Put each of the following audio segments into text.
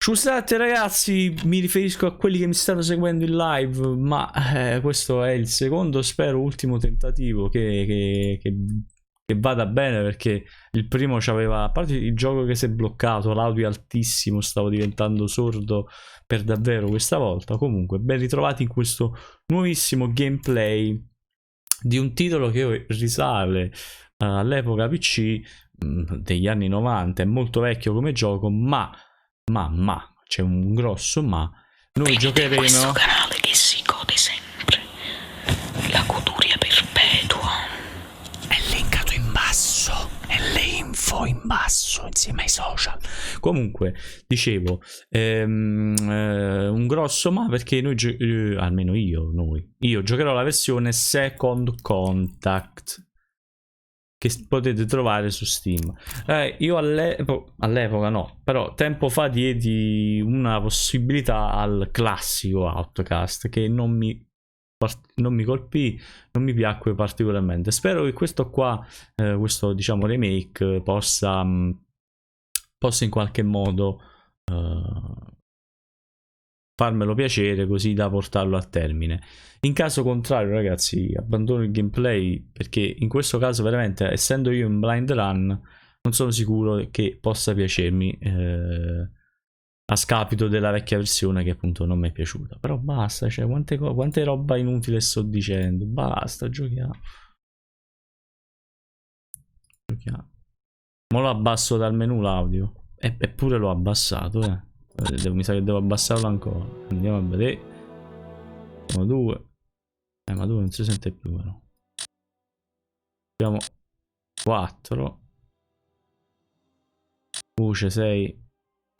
Scusate ragazzi, mi riferisco a quelli che mi stanno seguendo in live, ma questo è il secondo, spero, ultimo tentativo che vada bene, perché il primo c'aveva, a parte il gioco che si è bloccato, l'audio altissimo, stavo diventando sordo per davvero questa volta. Comunque, ben ritrovati in questo nuovissimo gameplay di un titolo che risale all'epoca PC degli anni 90, è molto vecchio come gioco, ma c'è un grosso ma. Noi giocheremo. Questo canale che si gode sempre, la goduria perpetua. È linkato in basso, e le info in basso insieme ai social. Comunque, dicevo, un grosso ma, perché noi almeno io giocherò la versione Second Contact, che potete trovare su Steam. Io all'epoca no, però tempo fa diedi una possibilità al classico Outcast, che non mi colpì, non mi piacque particolarmente. Spero che questo qua, questo diciamo remake, possa in qualche modo farmelo piacere, così da portarlo a termine. In caso contrario, ragazzi, abbandono il gameplay, perché in questo caso veramente, essendo io in blind run, non sono sicuro che possa piacermi, a scapito della vecchia versione che appunto non mi è piaciuta. Però basta, cioè quante roba inutile sto dicendo. Basta, giochiamo. Mo lo abbasso dal menu l'audio, eppure l'ho abbassato, mi sa che devo abbassarlo ancora. Andiamo a vedere. Siamo 2. Ma 2 non si sente più, però. Siamo 4. Voce 6.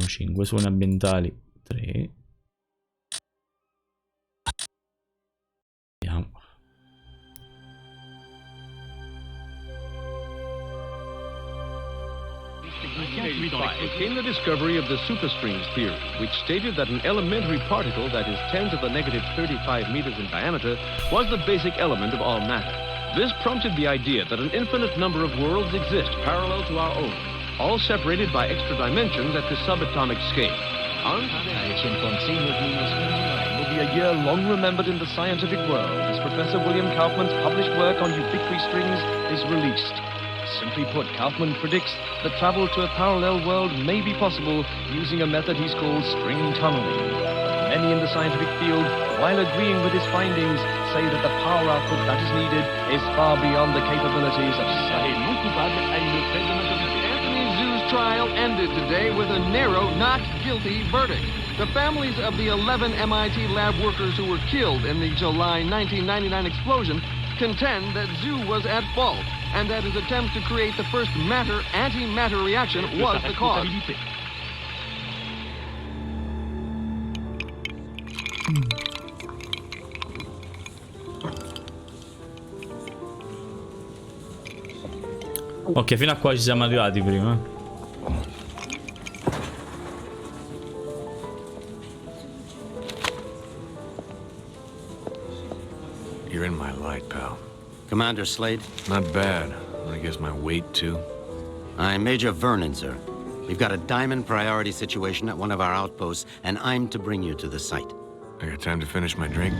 5. Suoni ambientali 3. Andiamo. Came the discovery of the superstrings theory, which stated that an elementary particle that is 10 to the negative 35 meters in diameter was the basic element of all matter. This prompted the idea that an infinite number of worlds exist parallel to our own, all separated by extra dimensions at the subatomic scale. Will be a year long remembered in the scientific world as Professor William Kaufman's published work on ubiquitary strings is released. Simply put, Kaufman predicts that travel to a parallel world may be possible using a method he's called string tunneling. But many in the scientific field, while agreeing with his findings, say that the power output that is needed is far beyond the capabilities of science. Anthony Zhu's trial ended today with a narrow not guilty verdict. The families of the 11 MIT lab workers who were killed in the July 1999 explosion contend that Zhu was at fault, and that his attempt to create the first matter-antimatter reaction was the cause. Ok, fino a qua ci siamo arrivati prima. You're in my light, pal. Commander Slade? Not bad. I guess my weight, too. I'm Major Vernon, sir. We've got a diamond priority situation at one of our outposts, and I'm to bring you to the site. I got time to finish my drink?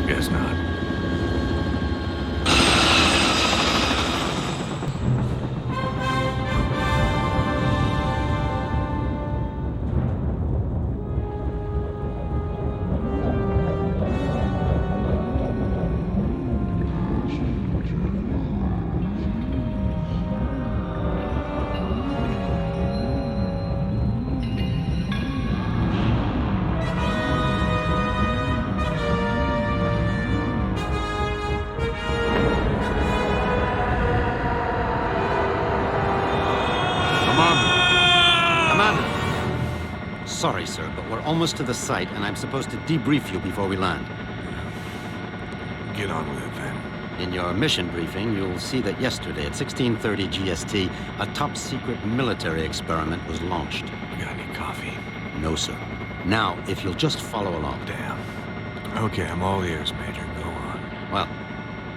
Guess not. Sorry, sir, but we're almost to the site, and I'm supposed to debrief you before we land. Get on with it, then. In your mission briefing, you'll see that yesterday at 16:30 GST, a top-secret military experiment was launched. You got any coffee? No, sir. Now, if you'll just follow along. Damn. Okay, I'm all ears, Major. Go on. Well,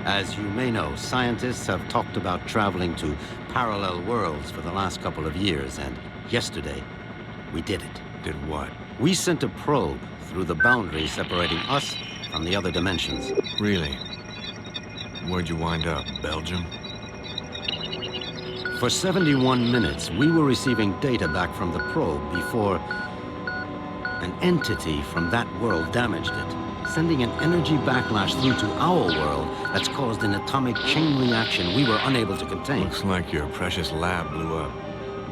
as you may know, scientists have talked about traveling to parallel worlds for the last couple of years, and Yesterday, we did it. Did what? We sent a probe through the boundary separating us from the other dimensions. Really? Where'd you wind up? Belgium? For 71 minutes, we were receiving data back from the probe before an entity from that world damaged it, sending an energy backlash through to our world that's caused an atomic chain reaction we were unable to contain. Looks like your precious lab blew up.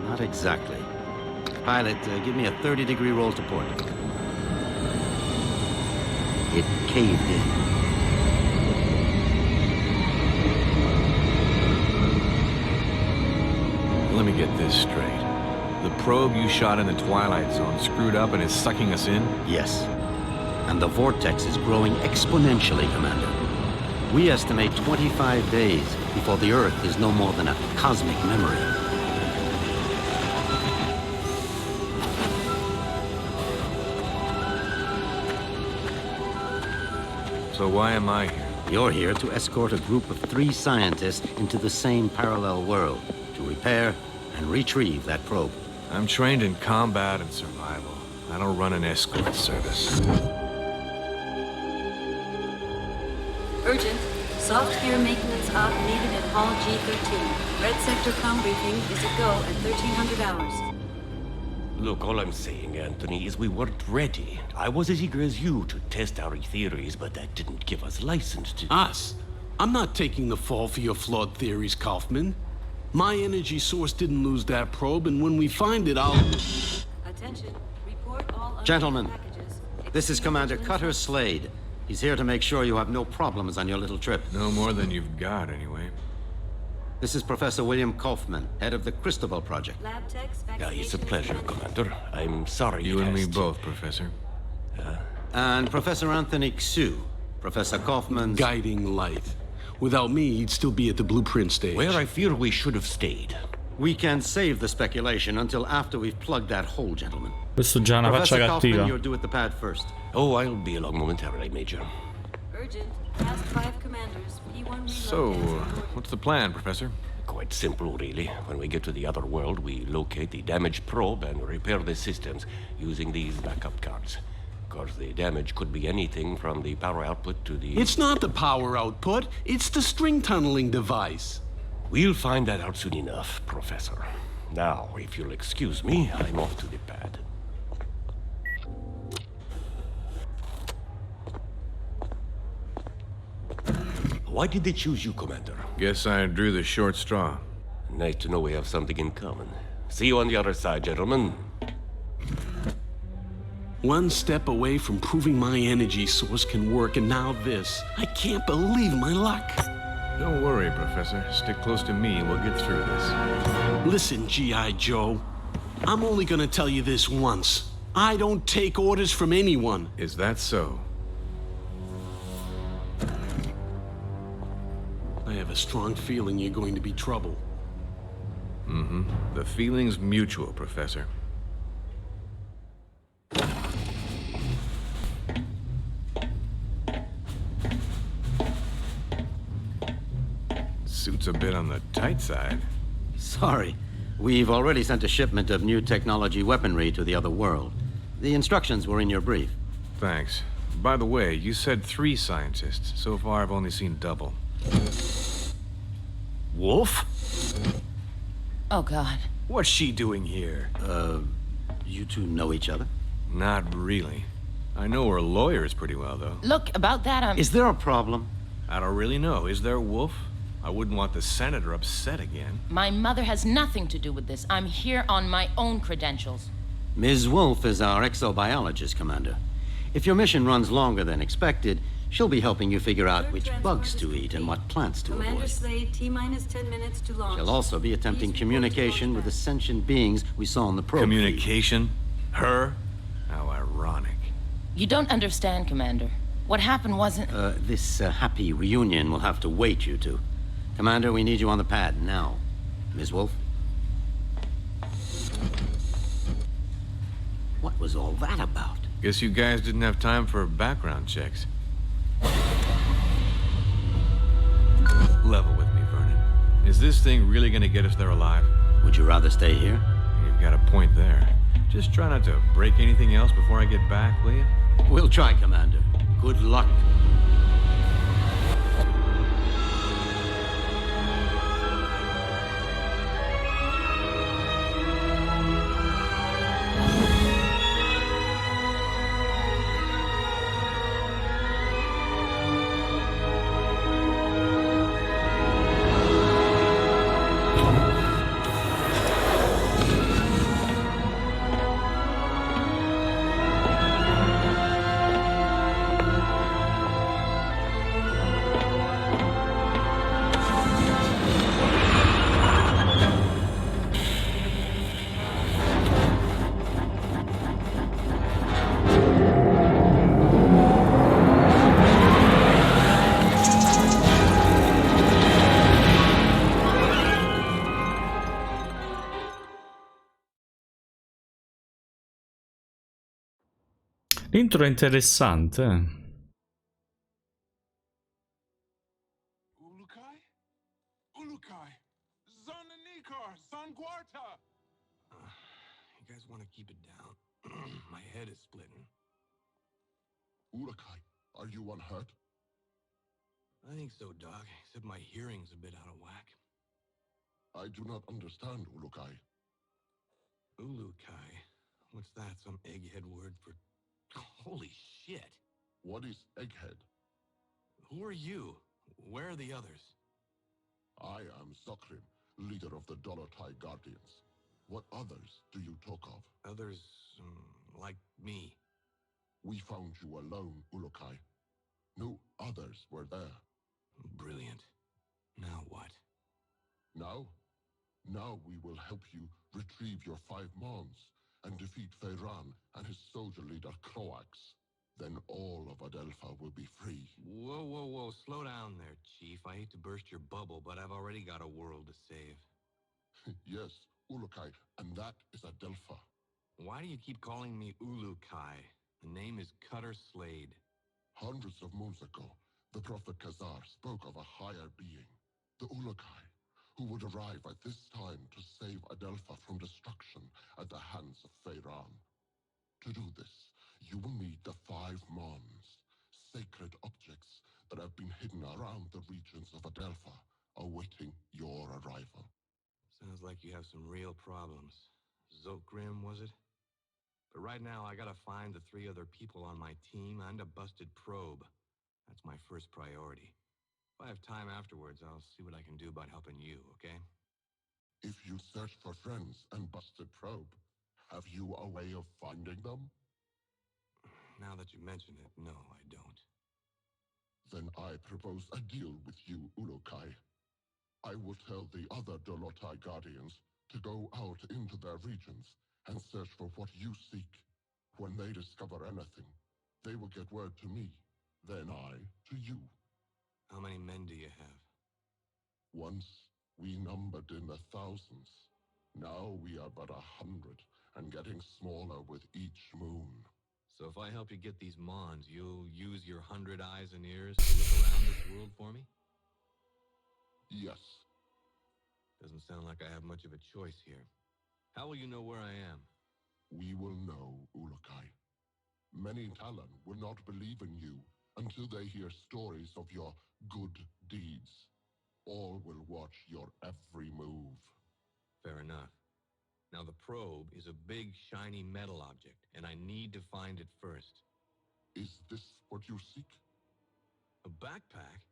Not exactly. Pilot, give me a 30-degree roll to port. It caved in. Let me get this straight. The probe you shot in the Twilight Zone screwed up and is sucking us in? Yes. And the vortex is growing exponentially, Commander. We estimate 25 days before the Earth is no more than a cosmic memory. So why am I here? You're here to escort a group of 3 scientists into the same parallel world to repair and retrieve that probe. I'm trained in combat and survival. I don't run an escort service. Urgent. Soft gear maintenance op needed at Hall G13. Red Sector com briefing is a go at 1300 hours. Look, all I'm saying, Anthony, is we weren't ready. I was as eager as you to test our theories, but that didn't give us license to... Us? I'm not taking the fall for your flawed theories, Kaufman. My energy source didn't lose that probe, and when we find it, I'll... Attention. Report all Gentlemen, packages. this is Commander Cutter Slade. He's here to make sure you have no problems on your little trip. No more than you've got, anyway. This is Professor William Kaufman, head of the Cristobal Project. Lab techs, Yeah, it's a vaccination pleasure, is- Commander. I'm sorry You it and me has to- both, Professor. And Professor Anthony Xu, Professor Kaufman's... guiding light. Without me, he'd still be at the blueprint stage. Where I fear we should have stayed. We can save the speculation until after we've plugged that hole, gentlemen. Questo già è una faccia Professor Kaufman, cattiva. you're due at the pad first. Oh, I'll be along momentarily, Major. Urgent. Task 5 commanders. P1 reload. So, what's the plan, Professor? Quite simple, really. When we get to the other world, we locate the damaged probe and repair the systems using these backup cards. Of course, the damage could be anything from the power output to the... It's not the power output, it's the string tunneling device. We'll find that out soon enough, Professor. Now, if you'll excuse me, I'm off to the pad. Why did they choose you, Commander? Guess I drew the short straw. Nice to know we have something in common. See you on the other side, gentlemen. One step away from proving my energy source can work, and now this. I can't believe my luck. Don't worry, Professor. Stick close to me and we'll get through this. Listen, G.I. Joe. I'm only gonna tell you this once. I don't take orders from anyone. Is that so? I have a strong feeling you're going to be trouble. Mm-hmm. The feeling's mutual, Professor. Suit's a bit on the tight side. Sorry. We've already sent a shipment of new technology weaponry to the other world. The instructions were in your brief. Thanks. By the way, you said 3 scientists. So far, I've only seen double. Wolf? Oh, God. What's she doing here? You two know each other? Not really. I know her lawyers pretty well, though. Look, about that, Is there a problem? I don't really know. Is there, Wolf? I wouldn't want the senator upset again. my mother has nothing to do with this. I'm here on my own credentials. Ms. Wolf is our exobiologist, Commander. If your mission runs longer than expected, she'll be helping you figure out which bugs to eat and what plants to Commander avoid. Slade, T-minus 10 minutes to launch. She'll also be attempting Please report to communication with the launch sentient beings we saw on the probe. Communication? Her? How ironic. You don't understand, Commander. What happened wasn't... This happy reunion will have to wait, you two. Commander, we need you on the pad now. Ms. Wolf? What was all that about? Guess you guys didn't have time for background checks. Level with me, Vernon. Is this thing really gonna get us there alive? Would you rather stay here? You're got a point there. Just try not to break anything else before I get back, will you? We'll try, Commander. Good luck. L'intro è interessante. Ulukai? Ulukai! Zonanikar! Sangwarta! You guys want to keep it down? My head is splitting. Ulukai, are you unhurt? I think so, Doc, except my hearing's a bit out of whack. I do not understand, Ulukai. Ulukai? What's that, some egghead word for... Holy shit! What is Egghead? Who are you? Where are the others? I am Zokrim, leader of the Dolotai Guardians. What others do you talk of? Others, like me. We found you alone, Ulukai. No others were there. Brilliant. Now what? Now? Now we will help you retrieve your 5 Mons and defeat Feyran and his soldier leader Croax. Then all of Adelpha will be free. Whoa, whoa, whoa. Slow down there, Chief. I hate to burst your bubble, but I've already got a world to save. Yes, Ulukai, and that is Adelpha. Why do you keep calling me Ulukai? The name is Cutter Slade. Hundreds of moons ago, the Prophet Khazar spoke of a higher being, the Ulukai, who would arrive at this time to save Adelpha from destruction at the hands of Feyran. To do this, you will need the 5 Mons, sacred objects that have been hidden around the regions of Adelpha, awaiting your arrival. Sounds like you have some real problems. Zokrim, was it? But right now, I gotta find the 3 other people on my team and a busted probe. That's my first priority. If I have time afterwards, I'll see what I can do about helping you, okay? If you search for friends and busted probe, have you a way of finding them? Now that you mention it, no, I don't. Then I propose a deal with you, Ulukai. I will tell the other Dolotai Guardians to go out into their regions and search for what you seek. When they discover anything, they will get word to me, then I to you. How many men do you have? Once we numbered in the thousands. Now we are but 100 and getting smaller with each moon. So if I help you get these Mons, you'll use your 100 eyes and ears to look around this world for me? Yes. Doesn't sound like I have much of a choice here. How will you know where I am? We will know, Ulukai. Many Talon will not believe in you until they hear stories of your good deeds. All will watch your every move. Fair enough. Now the probe is a big, shiny metal object, and I need to find it first. Is this what you seek? A backpack?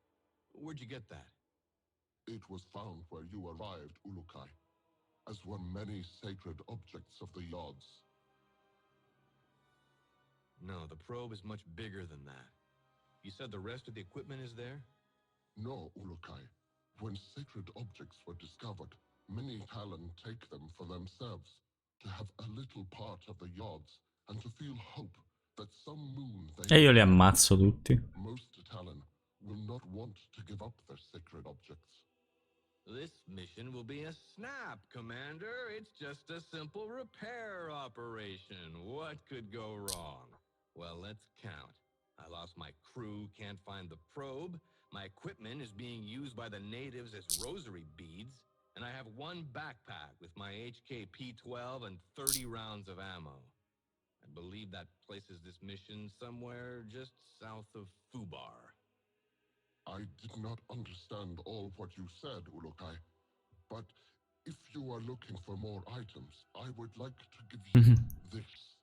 Where'd you get that? It was found where you arrived, Ulukai, as were many sacred objects of the Yods. No, the probe is much bigger than that. You said the rest of the equipment is there? No, Ulukai. When sacred objects were discovered, many Talon take them for themselves, to have a little part of the Yods, and to feel hope that some moon they... E io li ammazzo tutti. Most Talon will not want to give up their sacred objects. This mission will be a snap, Commander. It's just a simple repair operation. What could go wrong? Well, let's count. I lost my crew, can't find the probe. My equipment is being used by the natives as rosary beads. And I have one backpack with my HK-P12 and 30 rounds of ammo. I believe that places this mission somewhere just south of Fubar. I did not understand all what you said, Ulukai, but if you are looking for more items, I would like to give you this.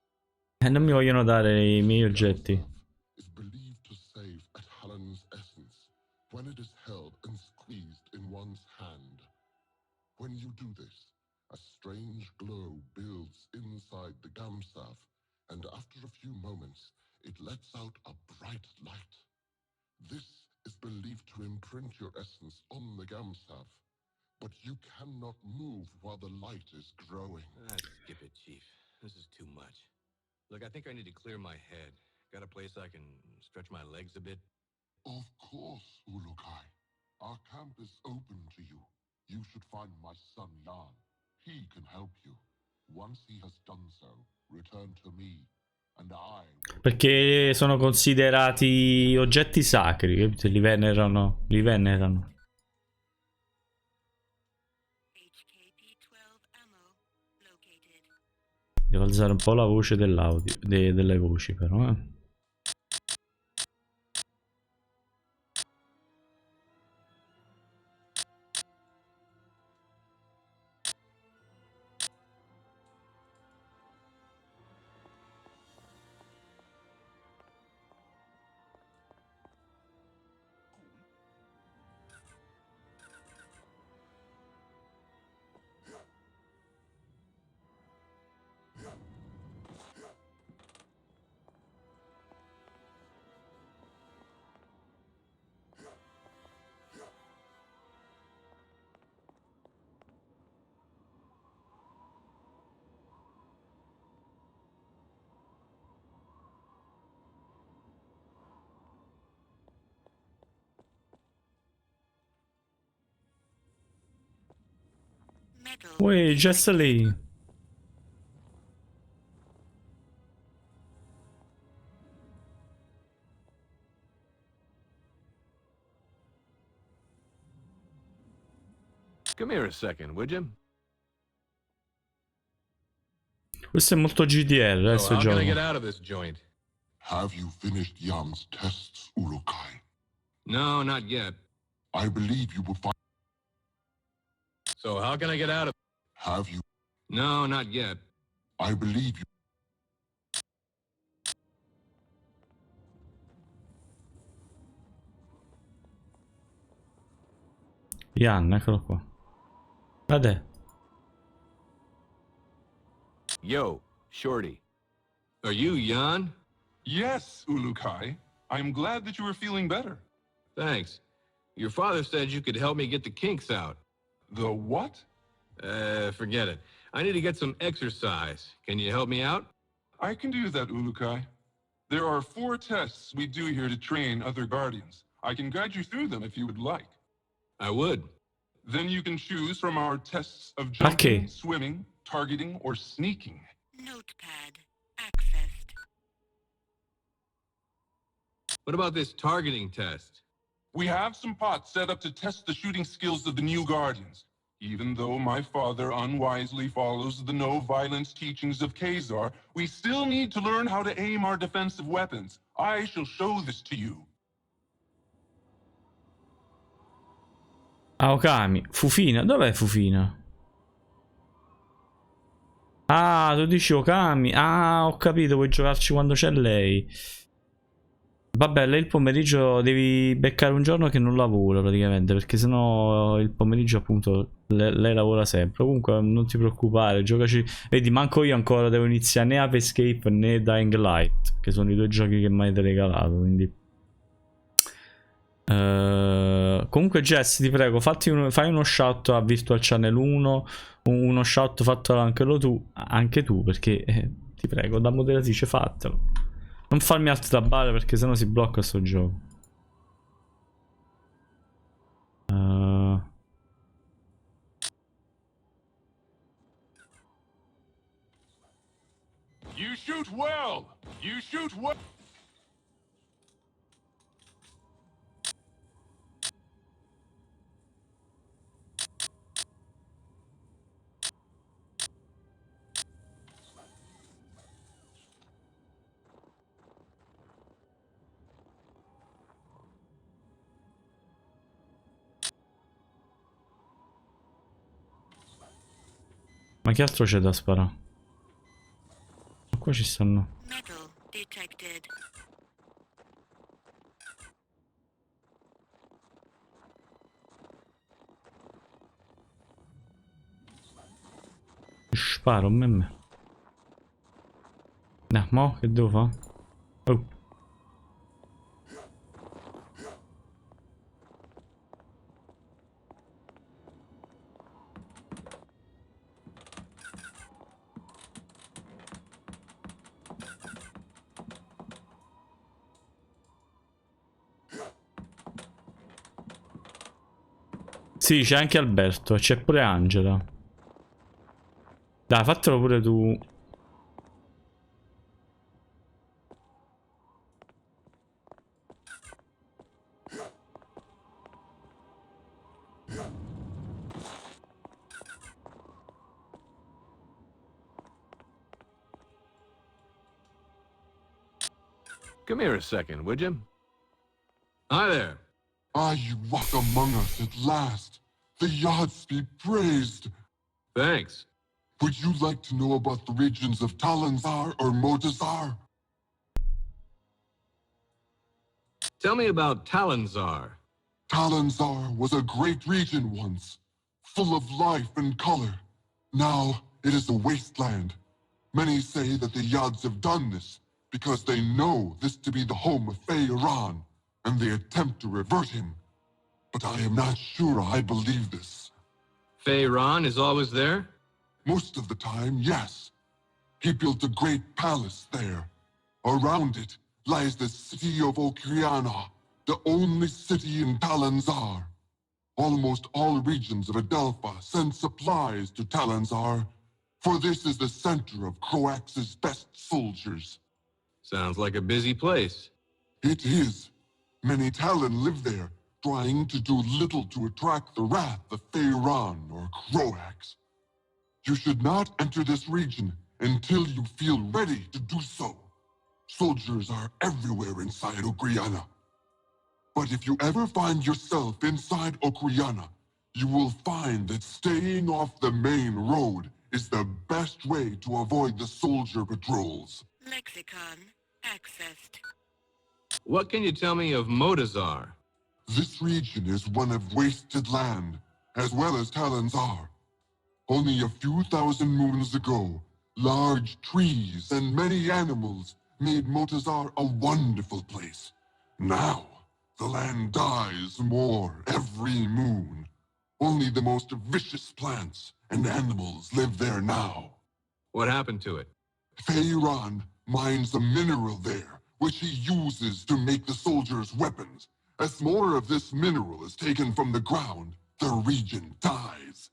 Non mi vogliono dare I miei oggetti. Is believed to save at Helen's essence when it is held and squeezed in one's hand. When you do this, a strange glow builds inside the Gamsav, and after a few moments, it lets out a bright light. This is believed to imprint your essence on the Gamsav, but you cannot move while the light is growing. Skip it, Chief. This is too much. Look, I think I need to clear my head. Got a place I can stretch my legs a bit? Of course, Ulukai. Our camp is open to you. You should find my son Jan. He can help you. Once he has done so, return to me, and I will... Perché sono considerati oggetti sacri, capito? Li venerano, li venerano. Devo alzare un po' la voce dell'audio, delle voci però, eh. Uè, just lì. Come here a second, would you? Questo è molto GDR, So how gioco. can I get out of this joint? Have you finished Jan's tests, Ulukai? No, not yet. I believe you will find... So how can I get out of... Have you... No, not yet. I believe you... Jan, eccolo qua. Vade. Yo, Shorty. Are you Jan? Yes, Ulukai. I'm glad that you are feeling better. Thanks. Your father said you could help me get the kinks out. The what? Forget it. I need to get some exercise. Can you help me out? I can do that, Ulukai. There are 4 tests we do here to train other guardians. I can guide you through them if you would like. I would. Then you can choose from our tests of jumping, Okay. swimming, targeting, or sneaking. Notepad accessed. What about this targeting test? We have some pots set up to test the shooting skills of the new guardians. Even though my father unwisely follows the no-violence teachings of Khazar, we still need to learn how to aim our defensive weapons. I shall show this to you. Aokami. Fufina. Dov'è Fufina? Ah, tu dici Okami. Ah, ho capito, puoi giocarci quando c'è lei. Vabbè, lei il pomeriggio devi beccare un giorno che non lavora praticamente, perché sennò il pomeriggio appunto lei lavora sempre. Comunque non ti preoccupare, giocaci. Vedi, manco io ancora devo iniziare né Ape Escape né Dying Light, che sono i 2 giochi che mai ti ho regalato, quindi... comunque Jess, ti prego, fai uno shout a Virtual Channel 1, uno shout fatto anche tu, perché ti prego, da moderatrice fatelo. Non farmi alt tabbare perché sennò si blocca sto gioco. You shoot well! You shoot well! Ma che altro c'è da sparare? Qua ci stanno. Metal detected. Sparo a me. No, mo che devo fare? Oh. Sì, c'è anche Alberto e c'è pure Angela. Dai, fatelo pure tu. Come here a second, would you? Hi there. Ah, you walk among us at last. The yachts be praised. Thanks. Would you like to know about the regions of Talanzar or Motazar? Tell me about Talanzar. Talanzar was a great region once, full of life and color. Now it is a wasteland. Many say that the Yads have done this because they know this to be the home of Feiran, and they attempt to revert him. But I am not sure I believe this. Feiran is always there? Most of the time, yes. He built a great palace there. Around it lies the city of Okriana, the only city in Talanzar. Almost all regions of Adelpha send supplies to Talanzar, for this is the center of Croax's best soldiers. Sounds like a busy place. It is. Many Talon live there, trying to do little to attract the wrath of Feiran or Croax. You should not enter this region until you feel ready to do so. Soldiers are everywhere inside Okriana. But if you ever find yourself inside Okriana, you will find that staying off the main road is the best way to avoid the soldier patrols. Lexicon accessed. What can you tell me of Motazar? This region is one of wasted land, as well as Talanzar. Only a few thousand moons ago, large trees and many animals made Motazar a wonderful place. Now, the land dies more every moon. Only the most vicious plants and animals live there now. What happened to it? Feiran mines a mineral there, which he uses to make the soldiers' weapons. As more of this mineral is taken from the ground, the region dies.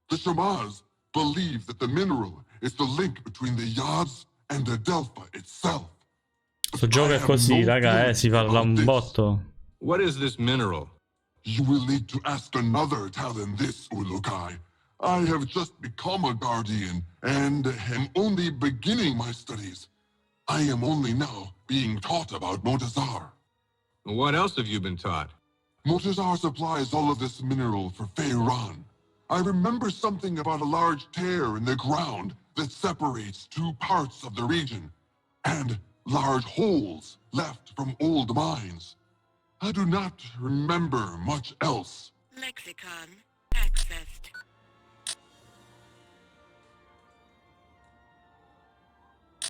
The Shamaz believe that the mineral is the link between the Yads and Adelpha itself. Sto gioco è così, raga, si parla un botto. What is this mineral? You will need to ask another Talon this, Ulukai. I have just become a guardian and am only beginning my studies. I am only now being taught about Motazar. What else have you been taught? Motazar supplies all of this mineral for Feiran. I remember something about a large tear in the ground that separates two parts of the region, and large holes left from old mines. I do not remember much else. Lexicon accessed.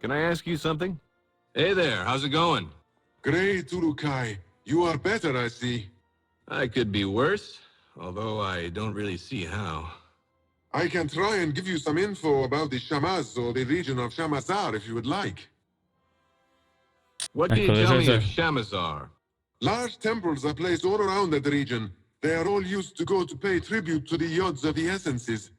Can I ask you something? Hey there, how's it going? Great, Urukai. You are better, I see. I could be worse, although I don't really see how. I can try and give you some info about the Shamaz or the region of Shamazar if you would like. What can you tell me of Shamazar? Large temples are placed all around that region. They are all used to go to pay tribute to the Yods of the Essences.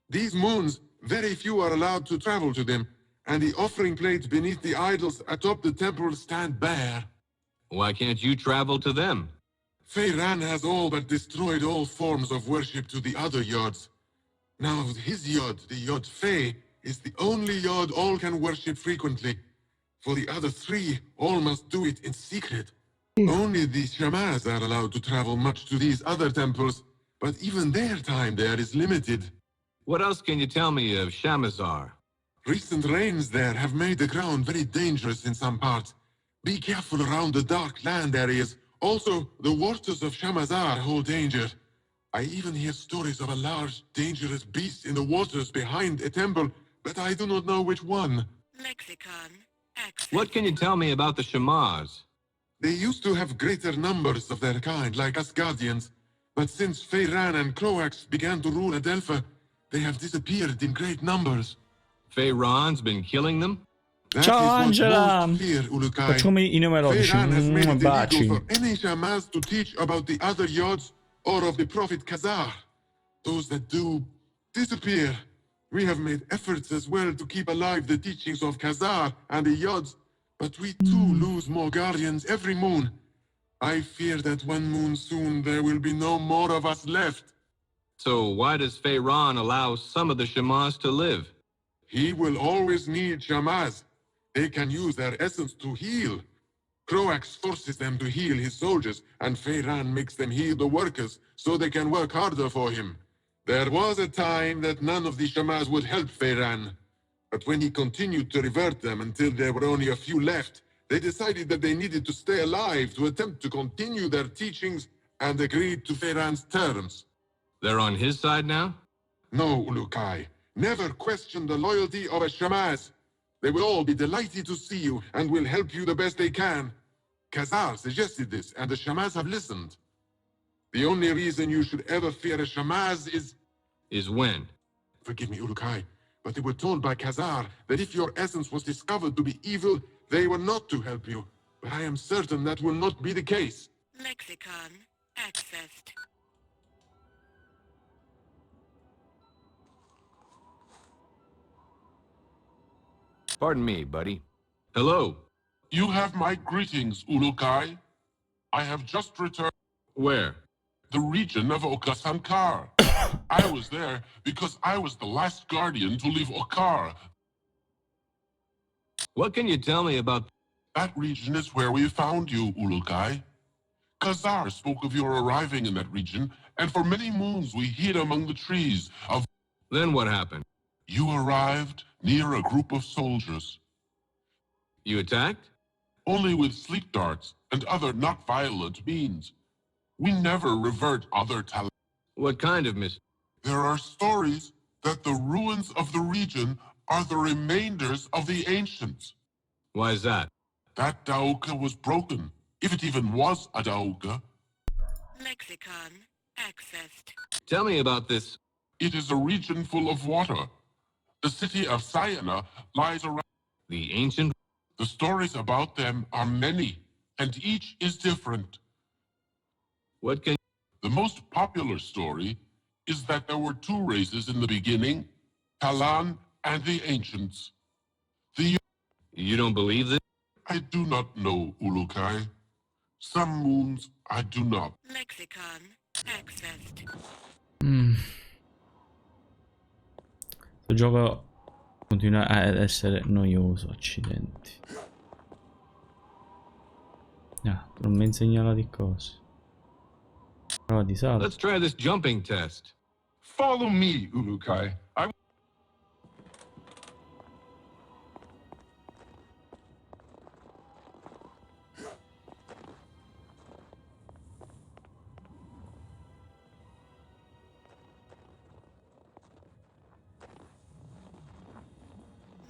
These moons, very few are allowed to travel to them, and the offering plates beneath the idols atop the temples stand bare. Why can't you travel to them? Feiran has all but destroyed all forms of worship to the other Yods. Now his Yod, the Yod Fei, is the only Yod all can worship frequently. For the other three, all must do it in secret. Only the Shamaz are allowed to travel much to these other temples, but even their time there is limited. What else can you tell me of Shamazar? Recent rains there have made the ground very dangerous in some parts. Be careful around the dark land areas. Also, the waters of Shamazar hold danger. I even hear stories of a large, dangerous beast in the waters behind a temple, but I do not know which one. Lexicon. Access. What can you tell me about the Shamars? They used to have greater numbers of their kind, like us Guardians. But since Feyran and Croax began to rule Adelpha, they have disappeared in great numbers. Feyron's been killing them? That Ciao is Angela! what most fear, Ulukai. Facciamo i numerologici. Feyran has made it Baci. illegal for any Shamans to teach about the other Yods or of the Prophet Khazar. Those that do disappear. We have made efforts as well to keep alive the teachings of Khazar and the Yods, but we too lose more Guardians every moon. I fear that one moon soon there will be no more of us left. So why does Feyron allow some of the Shamars to live? He will always need Shamaz. They can use their essence to heal. Croax forces them to heal his soldiers, and Feyran makes them heal the workers so they can work harder for him. There was a time that none of the Shamaz would help Feyran. But when he continued to revert them until there were only a few left, they decided that they needed to stay alive to attempt to continue their teachings and agreed to Feyran's terms. They're on his side now? No, Ulukai. Never question the loyalty of a Shamaz. They will all be delighted to see you and will help you the best they can. Khazar suggested this, and the Shamaz have listened. The only reason you should ever fear a Shamaz is... Is when? Forgive me, Ulukai, but they were told by Khazar that if your essence was discovered to be evil, they were not to help you. But I am certain that will not be the case. Lexicon. Accessed. Pardon me, buddy. Hello. You have my greetings, Ulukai. I have just returned Where? the region of Okasankar. I was there because I was the last guardian to leave Okar. What can you tell me about... That region is where we found you, Ulukai. Khazar spoke of your arriving in that region, and for many moons we hid among the trees of... Then what happened? You arrived near a group of soldiers, You attacked? only with sleep darts and other not violent means. We never revert other talents. What kind of mis... There are stories that the ruins of the region are the remainders of the ancients. Why is that? That Daoka was broken, if it even was a Daoka. Lexicon. Accessed. Tell me about this... It is a region full of water. The city of Sayana lies around. The ancient... The stories about them are many, and each is different. What can... The most popular story is that there were two races in the beginning, Talan and the ancients. You don't believe this? I do not know, Ulukai. Some moons I do not. Lexicon. Accessed. Questo gioco continua ad essere noioso, accidenti. Non mi insegna di cose. Prova di salto. Let's try this jumping test. Follow me, Ulukai.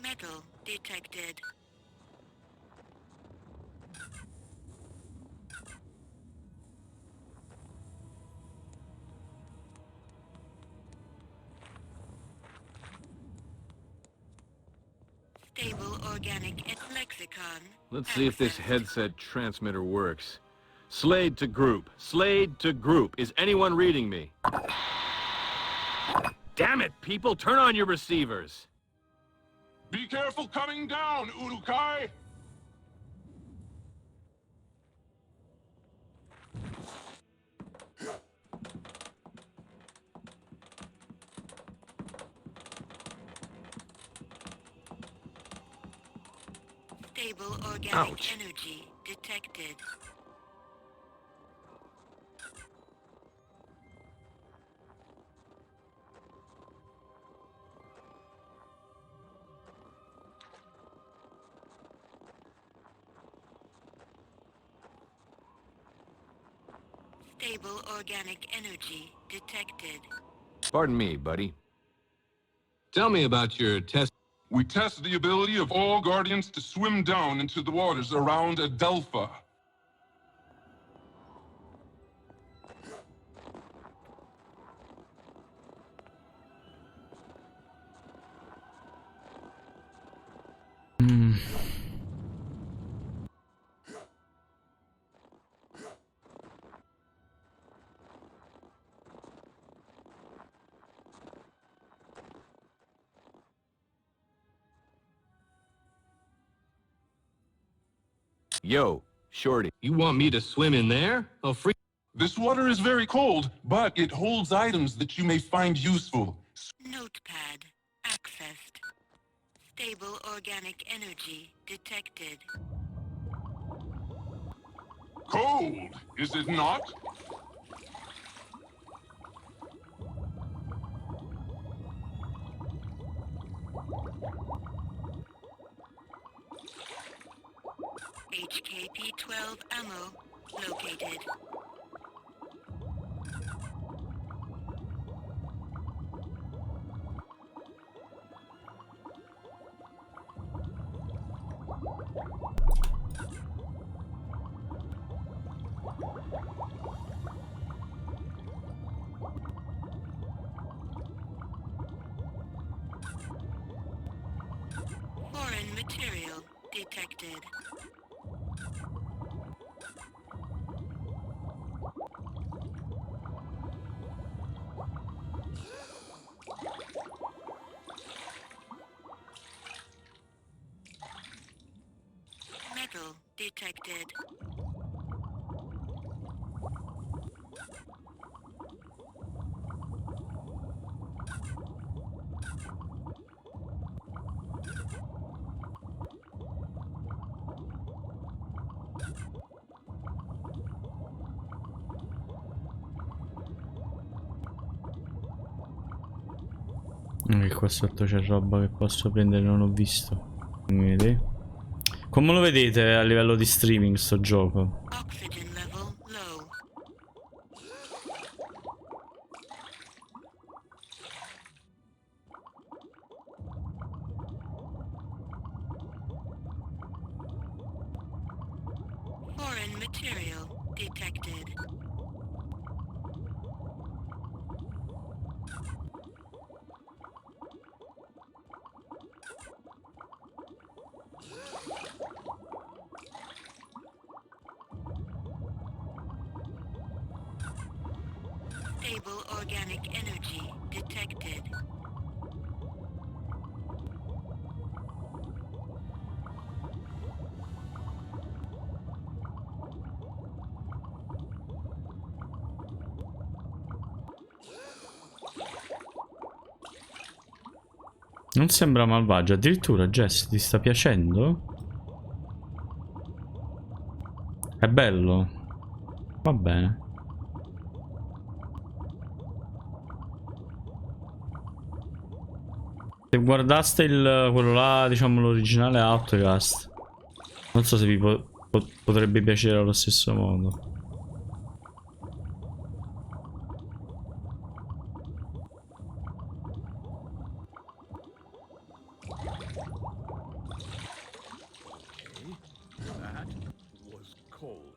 Metal detected. Stable organic lexicon. Let's see if this headset transmitter works. Slade to group. Slade to group. Is anyone reading me? Damn it, people! Turn on your receivers! Be careful coming down, Ulukai! Stable organic Ouch. energy detected. Stable organic energy detected. Pardon me, buddy. Tell me about your test. We test the ability of all Guardians to swim down into the waters around Adelpha. Yo, Shorty. You want me to swim in there? Oh, free. This water is very cold, but it holds items that you may find useful. Notepad accessed. Stable organic energy detected. Cold, is it not? HKP-12 ammo located. Foreign material detected. Metal detected. E qua sotto c'è roba che posso prendere, non ho visto. Vedi? Come lo vedete a livello di streaming sto gioco? Oxygen level low. Foreign material detected. Stable organic energy detected. Non sembra malvagio, addirittura Jess ti sta piacendo? È bello? Va bene. Se guardaste quello là, diciamo l'originale Outcast, non so se vi potrebbe piacere allo stesso modo. That was cold.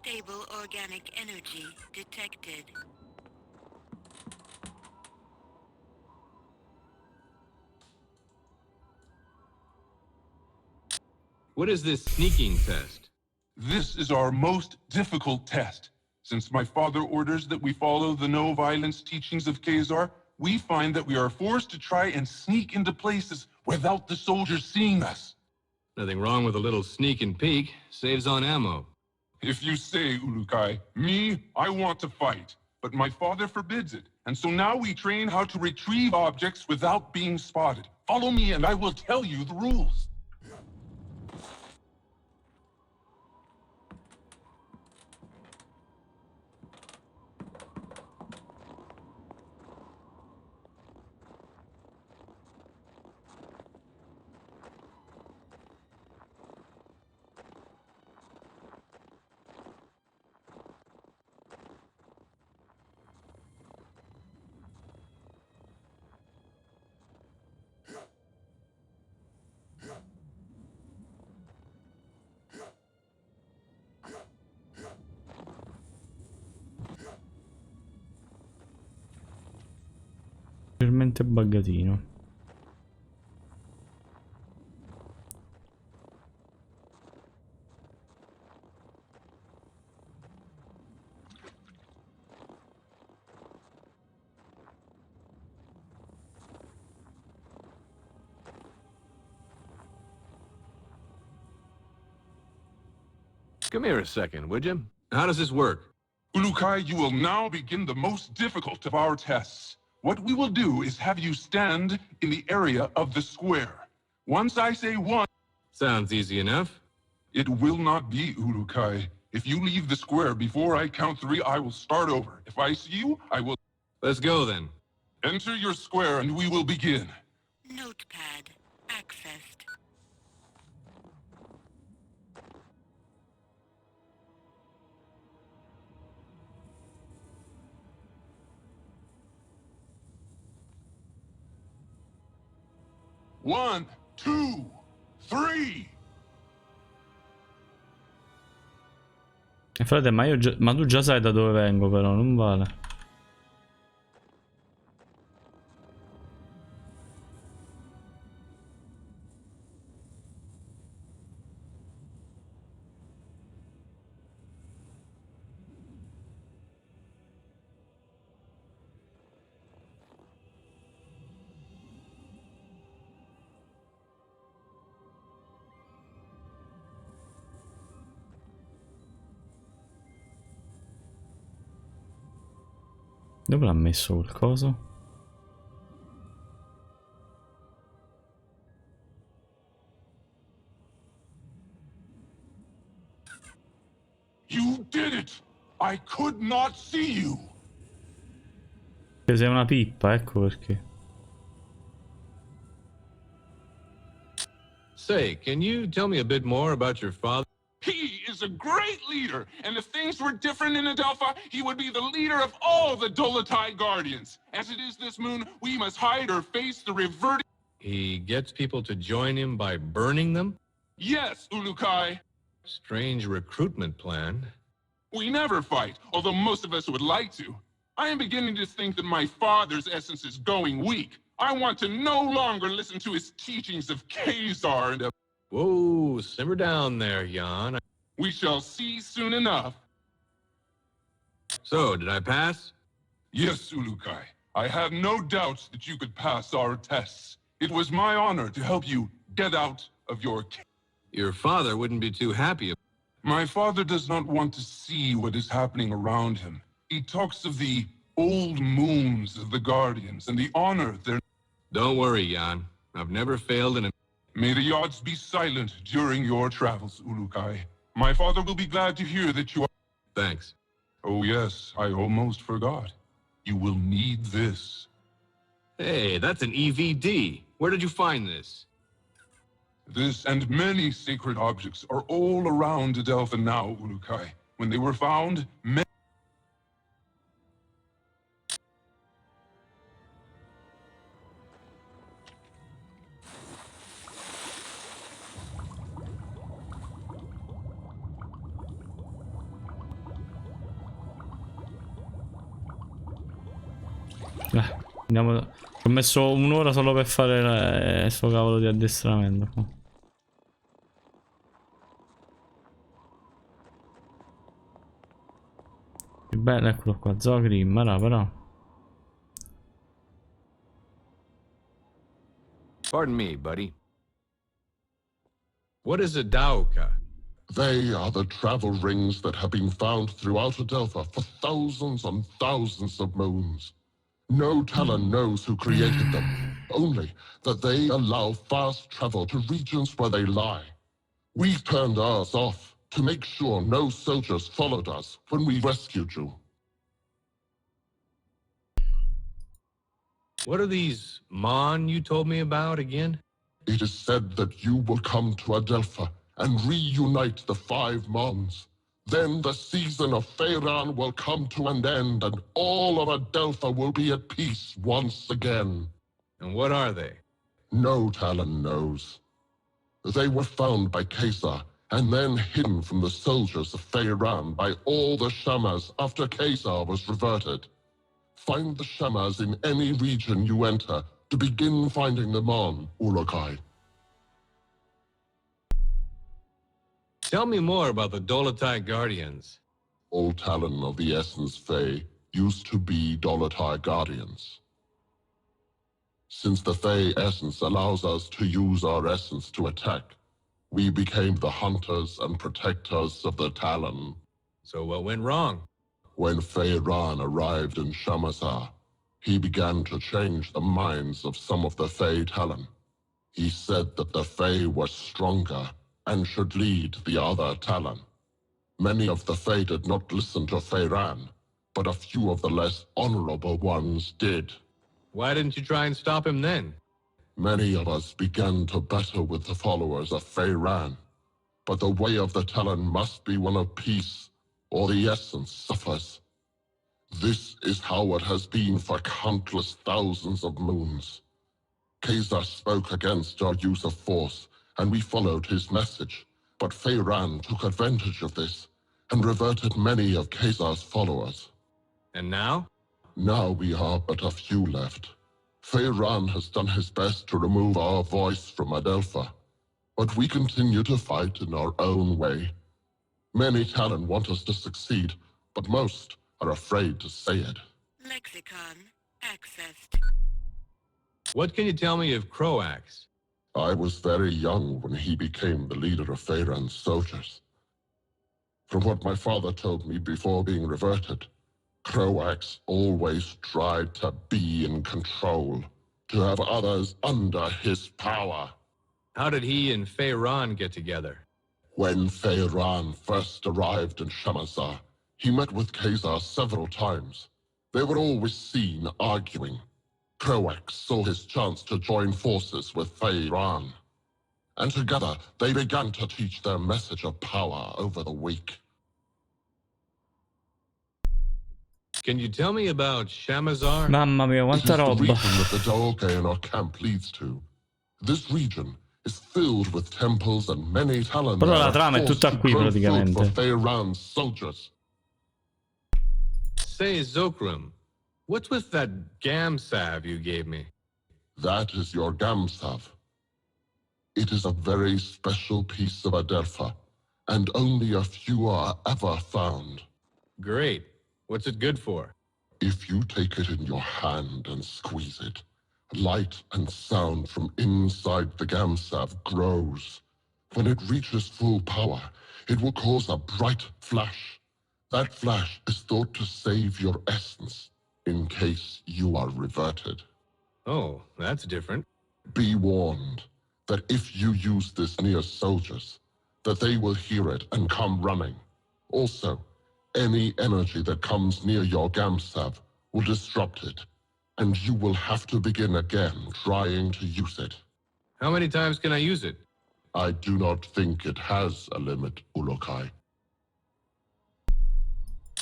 Stable organic energy detected. What is this sneaking test? This is our most difficult test. Since my father orders that we follow the no-violence teachings of Khazar, we find that we are forced to try and sneak into places without the soldiers seeing us. Nothing wrong with a little sneak and peek. Saves on ammo. If you say, Ulukai, me, I want to fight. but my father forbids it. And so now we train how to retrieve objects without being spotted. Follow me and I will tell you the rules. Leggermente buggatino. Come here a second, would you? How does this work? Ulukai, you will now begin the most difficult of our tests. What we will do is have you stand in the area of the square. Once I say one... Sounds easy enough. It will not be, Ulukai. If you leave the square before I count 3, I will start over. If I see you, I will... Let's go then. Enter your square and we will begin. Notepad accessed. One, two, three. Frate, ma tu già sai da dove vengo, però non vale. Dove l'ha messo quel coso? You did it! I could not see you! Che sei una pippa, ecco perché. Say, can you tell me a bit more about your father? He is a great leader, and if things were different in Adelpha, he would be the leader of all the Dolotai Guardians. As it is this moon, we must hide or face the reverting... He gets people to join him by burning them? Yes, Ulukai. Strange recruitment plan. We never fight, although most of us would like to. I am beginning to think that my father's essence is going weak. I want to no longer listen to his teachings of Khazar and of... Whoa, simmer down there, Jan. We shall see soon enough. So, did I pass? Yes, Ulukai. I have no doubts that you could pass our tests. It was my honor to help you get out of your cave. Your father wouldn't be too happy. My father does not want to see what is happening around him. He talks of the old moons of the Guardians and the honor they're... Don't worry, Jan. I've never failed in a... May the odds be silent during your travels, Ulukai. My father will be glad to hear that you are... Thanks. Oh yes, I almost forgot. You will need this. Hey, that's an EVD. Where did you find this? This and many sacred objects are all around Adelpha now, Ulukai. When they were found, many... Andiamo... Ho messo un'ora solo per fare sto cavolo di addestramento. Che bello, eccolo qua, Zogrim, però. Pardon me, buddy. What is a Daoka? They are the travel rings that have been found throughout Adelpha for thousands and thousands of moons. No Talon knows who created them, only that they allow fast travel to regions where they lie. We turned ours off to make sure no soldiers followed us when we rescued you. What are these Mon you told me about again? It is said that you will come to Adelpha and reunite the 5 Mons. Then the season of Feyran will come to an end and all of Adelpha will be at peace once again. And what are they? No Talon knows. They were found by Caesar and then hidden from the soldiers of Feyran by all the Shamas after Caesar was reverted. Find the Shamas in any region you enter to begin finding them on, Ulukai. Tell me more about the Dolotai Guardians. All Talon of the Essence Fey used to be Dolotai Guardians. Since the Fey Essence allows us to use our essence to attack, we became the hunters and protectors of the Talon. So what went wrong? When Feyran arrived in Shamazar, he began to change the minds of some of the Fey Talon. He said that the Fey were stronger and should lead the other Talon. Many of the Fey did not listen to Feyran, but a few of the less honorable ones did. Why didn't you try and stop him then? Many of us began to battle with the followers of Feyran, but the way of the Talon must be one of peace, or the essence suffers. This is how it has been for countless thousands of moons. Caesar spoke against our use of force, and we followed his message, but Feyran took advantage of this, and reverted many of Caesar's followers. And now? Now we are but a few left. Feyran has done his best to remove our voice from Adelpha, but we continue to fight in our own way. Many Talon want us to succeed, but most are afraid to say it. Lexicon accessed. What can you tell me of Croax? I was very young when he became the leader of Feyran's soldiers. From what my father told me before being reverted, Croax always tried to be in control, to have others under his power. How did he and Feyran get together? When Feyran first arrived in Shamazar, he met with Caesar several times. They were always seen arguing. Croax saw his chance to join forces with Feyran, and together they began to teach their message of power over the weak. Can you tell me about Shamazar? Mamma mia, It is quanta the roba. region that the gioco in our camp leads to. This region is filled with temples and many Talon. Però la trama è tutta qui praticamente. For Feyran's soldiers. Say, Zokrim, what's with that Gamsav you gave me? That is your Gamsav. It is a very special piece of Adelpha, and only a few are ever found. Great. What's it good for? If you take it in your hand and squeeze it, light and sound from inside the Gamsav grows. When it reaches full power, it will cause a bright flash. That flash is thought to save your essence, in case you are reverted. Oh, that's different. Be warned that if you use this near soldiers, that they will hear it and come running. Also, any energy that comes near your Gamsav will disrupt it, and you will have to begin again trying to use it. How many times can I use it? I do not think it has a limit, Ulukai.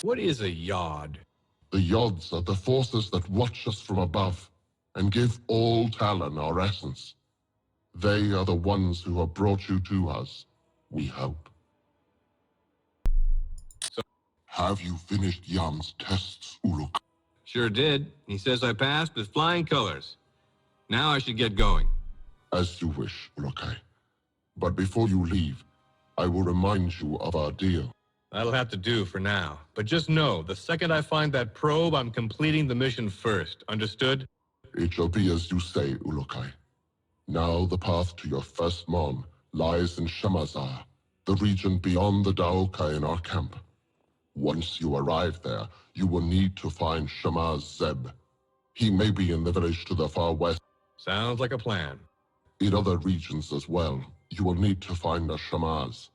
What is a Yod? The Yods are the forces that watch us from above and give all Talon our essence. They are the ones who have brought you to us, we hope. Have you finished Yam's tests, Uluk? Sure did. He says I passed with flying colors. Now I should get going. As you wish, Ulukai. But before you leave, I will remind you of our deal. That'll have to do for now. But just know, the second I find that probe, I'm completing the mission first. Understood? It shall be as you say, Ulukai. Now the path to your first Mon lies in Shamazar. the region beyond the Daoka in our camp. Once you arrive there, you will need to find Shamaz Zeb. He may be in the village to the far west. Sounds like a plan. In other regions as well, you will need to find a Shamaz.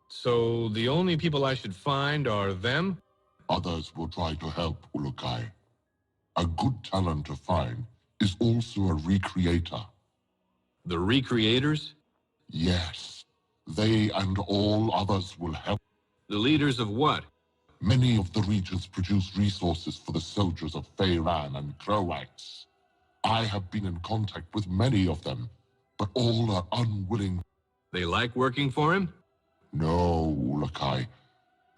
So the only people I should find are them? Others will try to help, Ulukai. A good talent to find is also a recreator. The recreators? Yes. They and all others will help. The leaders of what? Many of the regions produce resources for the soldiers of Feyran and Croax. I have been in contact with many of them, but all are unwilling. They like working for him? No, Ulukai.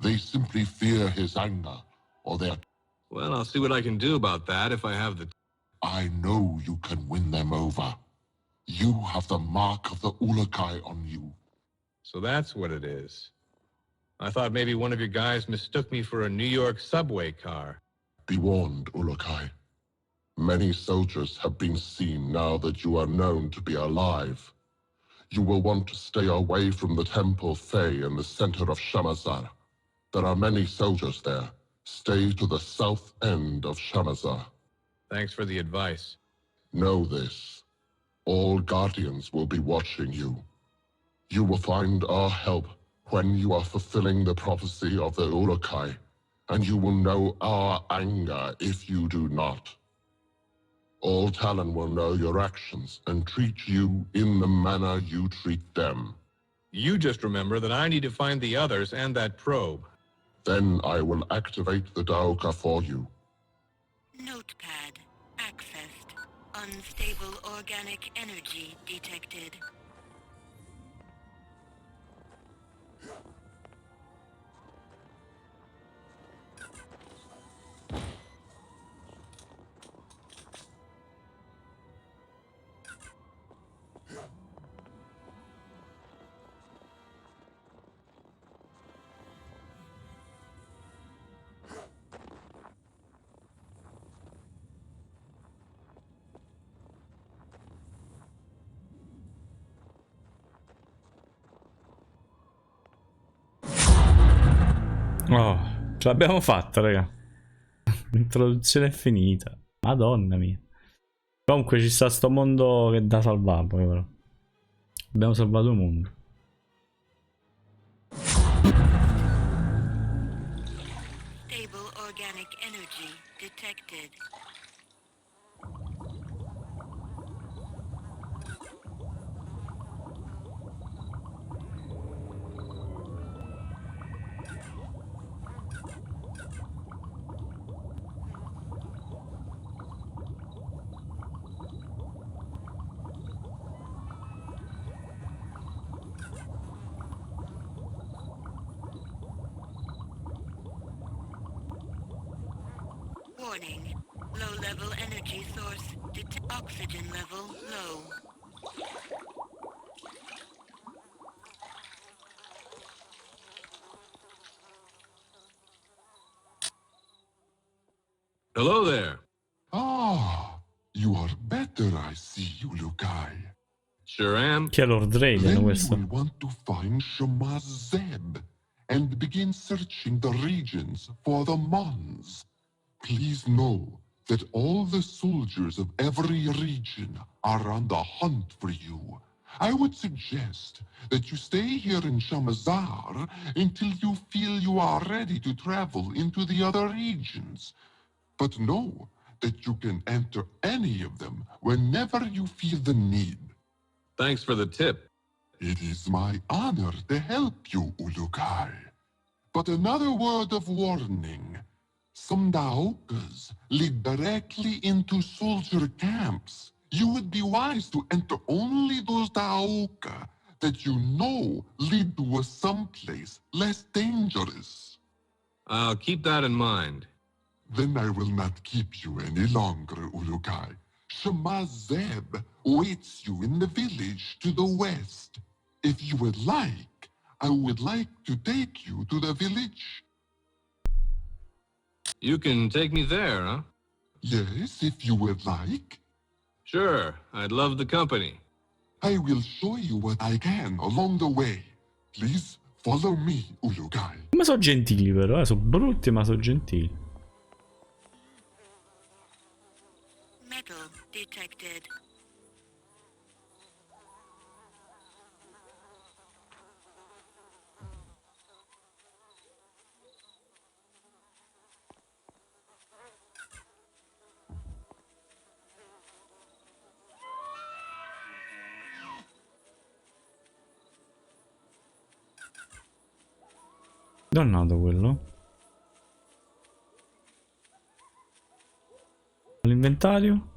They simply fear his anger, or their... Well, I'll see what I can do about that if I have the... I know you can win them over. You have the mark of the Ulukai on you. So that's what it is. I thought maybe one of your guys mistook me for a New York subway car. Be warned, Ulukai. Many soldiers have been seen now that you are known to be alive. You will want to stay away from the Temple Fey in the center of Shamazar. There are many soldiers there. Stay to the south end of Shamazar. Thanks for the advice. Know this. All Guardians will be watching you. You will find our help when you are fulfilling the prophecy of the Ulukai, and you will know our anger if you do not. All Talon will know your actions and treat you in the manner you treat them. You just remember that I need to find the others and that probe. Then I will activate the Daoka for you. Notepad accessed. Unstable organic energy detected. Oh, ce l'abbiamo fatta, raga. L'introduzione è finita. Madonna mia. Comunque ci sta sto mondo che è da salvare poi, però. Abbiamo salvato il mondo. Stable organic energy detected. Warning. Low-level energy source. Oxygen level low. Hello there. Ah, you are better, I see, Ulukai. Sure am. Che è Lord Raiden Then you questo? will want to find Shamaz Zeb and begin searching the regions for the Mons. Please know that all the soldiers of every region are on the hunt for you. I would suggest that you stay here in Shamazar until you feel you are ready to travel into the other regions. But know that you can enter any of them whenever you feel the need. Thanks for the tip. It is my honor to help you, Ulukai. But another word of warning. Some Daokas lead directly into soldier camps. You would be wise to enter only those Daoka that you know lead to someplace less dangerous. I'll keep that in mind. Then I will not keep you any longer, Ulukai. Shamaz Zeb waits you in the village to the west. If you would like, I would like to take you to the village. You can take me there, huh? Yes, if you would like. Sure, I'd love the company. I will show you what I can along the way. Please follow me, Ulugai. Ma sono gentili però, sono brutti ma sono gentili. Metal detected. Dannato quello. L'inventario.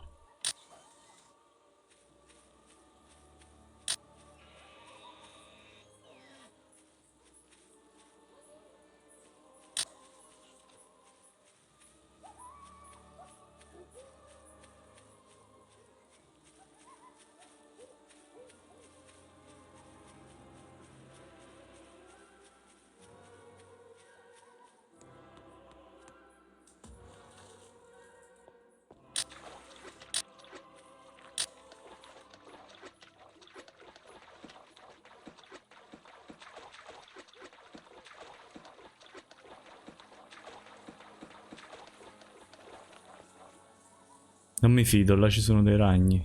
Non mi fido, là ci sono dei ragni.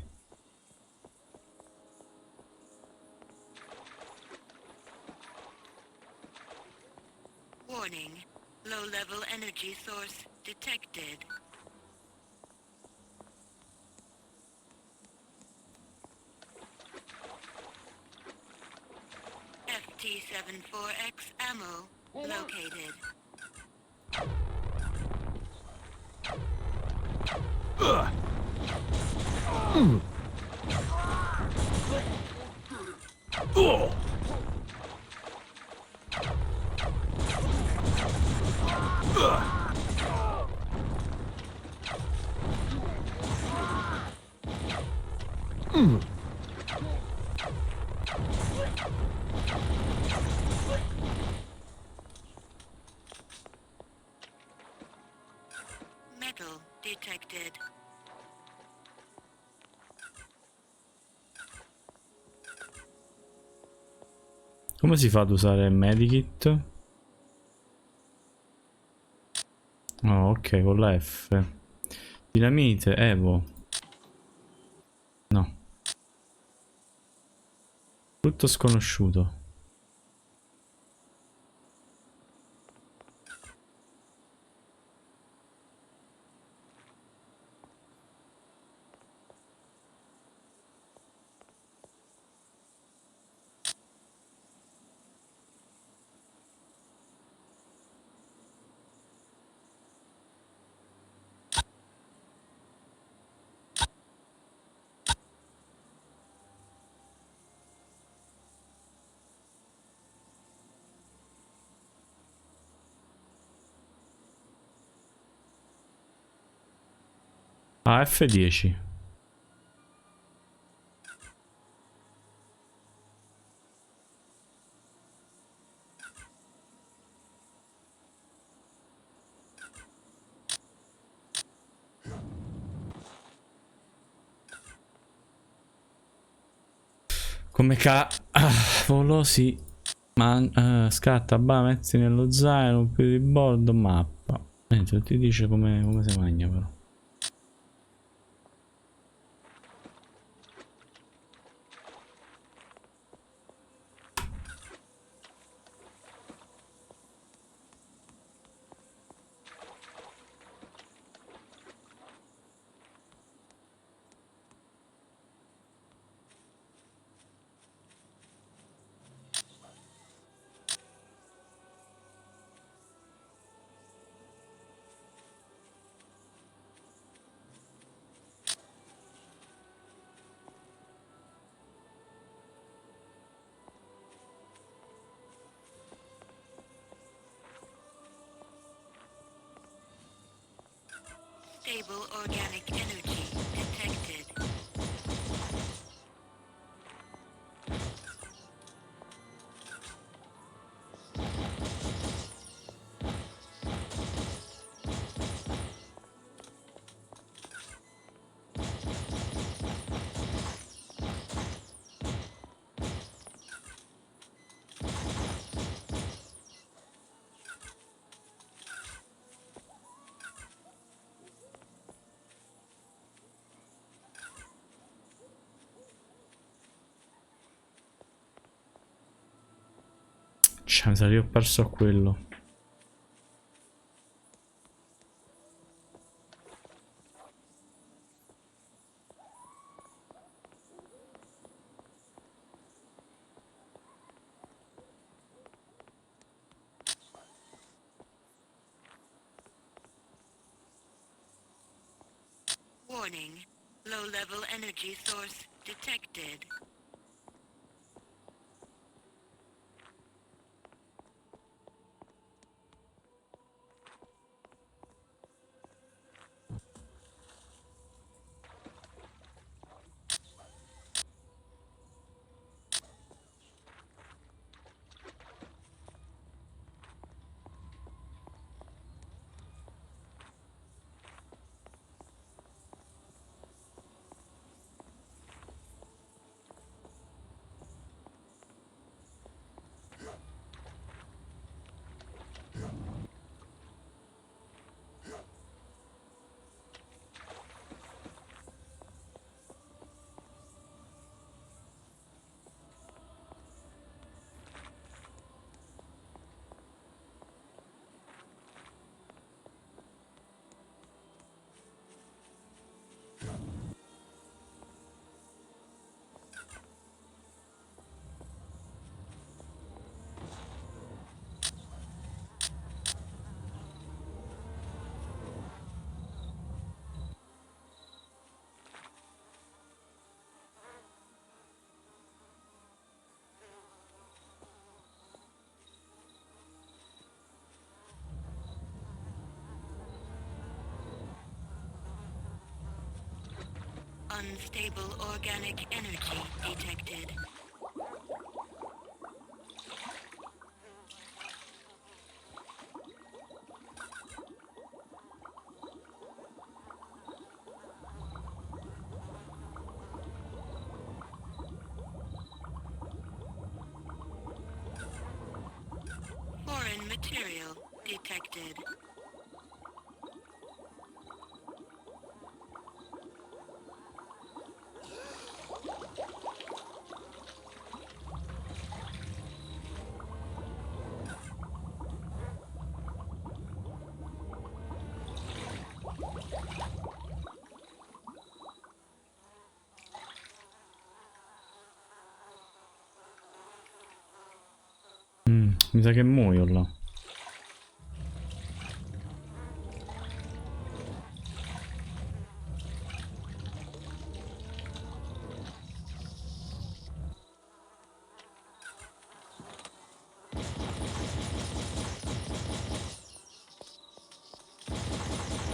Warning. Low level energy source detected. FT-74X ammo located. Metal detected. Come si fa ad usare il medikit? Oh, ok, con la F. Dinamite, Evo. No. Tutto sconosciuto. Ah, F10. Come cavolo si scatta, mezzi nello zaino, più di bordo, mappa. Non ti dice come si mangia però. Stable organic energy detected. Cioè, mi sa che ho perso a quello. Warning. Low-level energy source detected. Unstable organic energy detected. Foreign material detected. Mi sa che muoio là.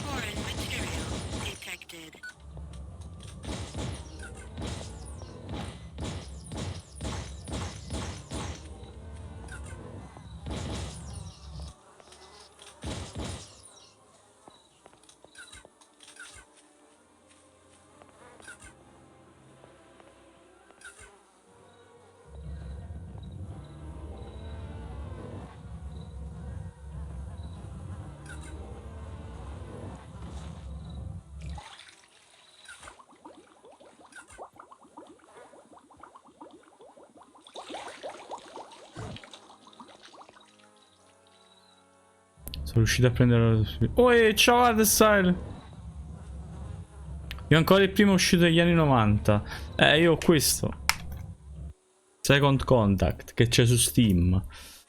Foreign material detected. Sono riuscito a prendere... Oh, ciao Hardstyle! Io ancora il primo uscito degli anni 90. Io ho questo. Second Contact, che c'è su Steam.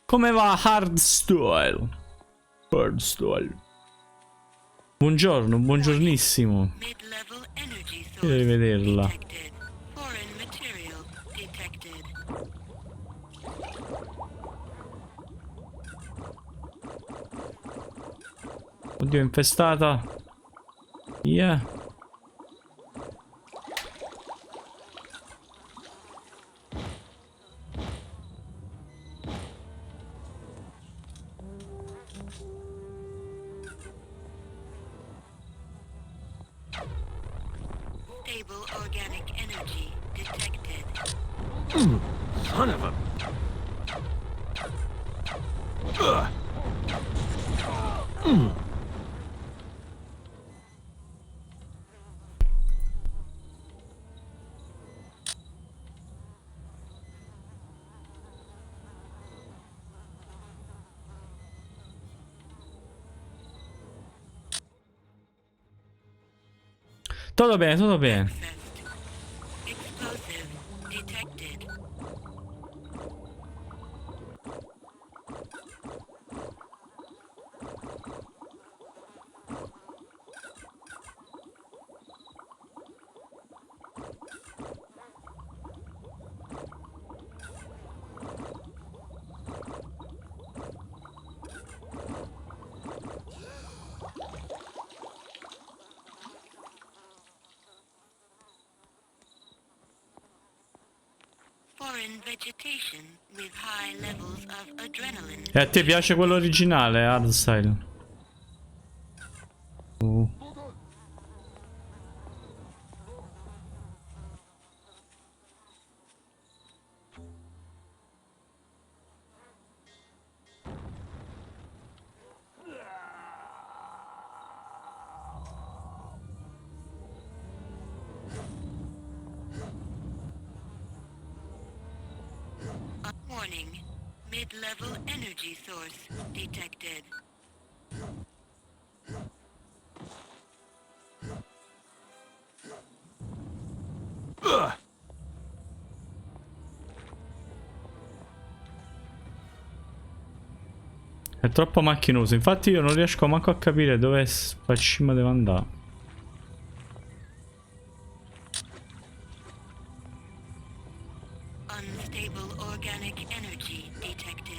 Come va Hardstyle? Hardstyle. Buongiorno, buongiornissimo. Devi vederla. Oddio, è infestata. Yeah. Stable organic energy detected. Son of a... Tutto bene, tutto bene. Explosive detected. Foreign vegetation with high levels of adrenaline. E a te piace quello originale, hardstyle? Warning. Mid-level energy source detected. È troppo macchinoso, infatti io non riesco manco a capire dove Spacima deve andare. Unstable organic energy detected.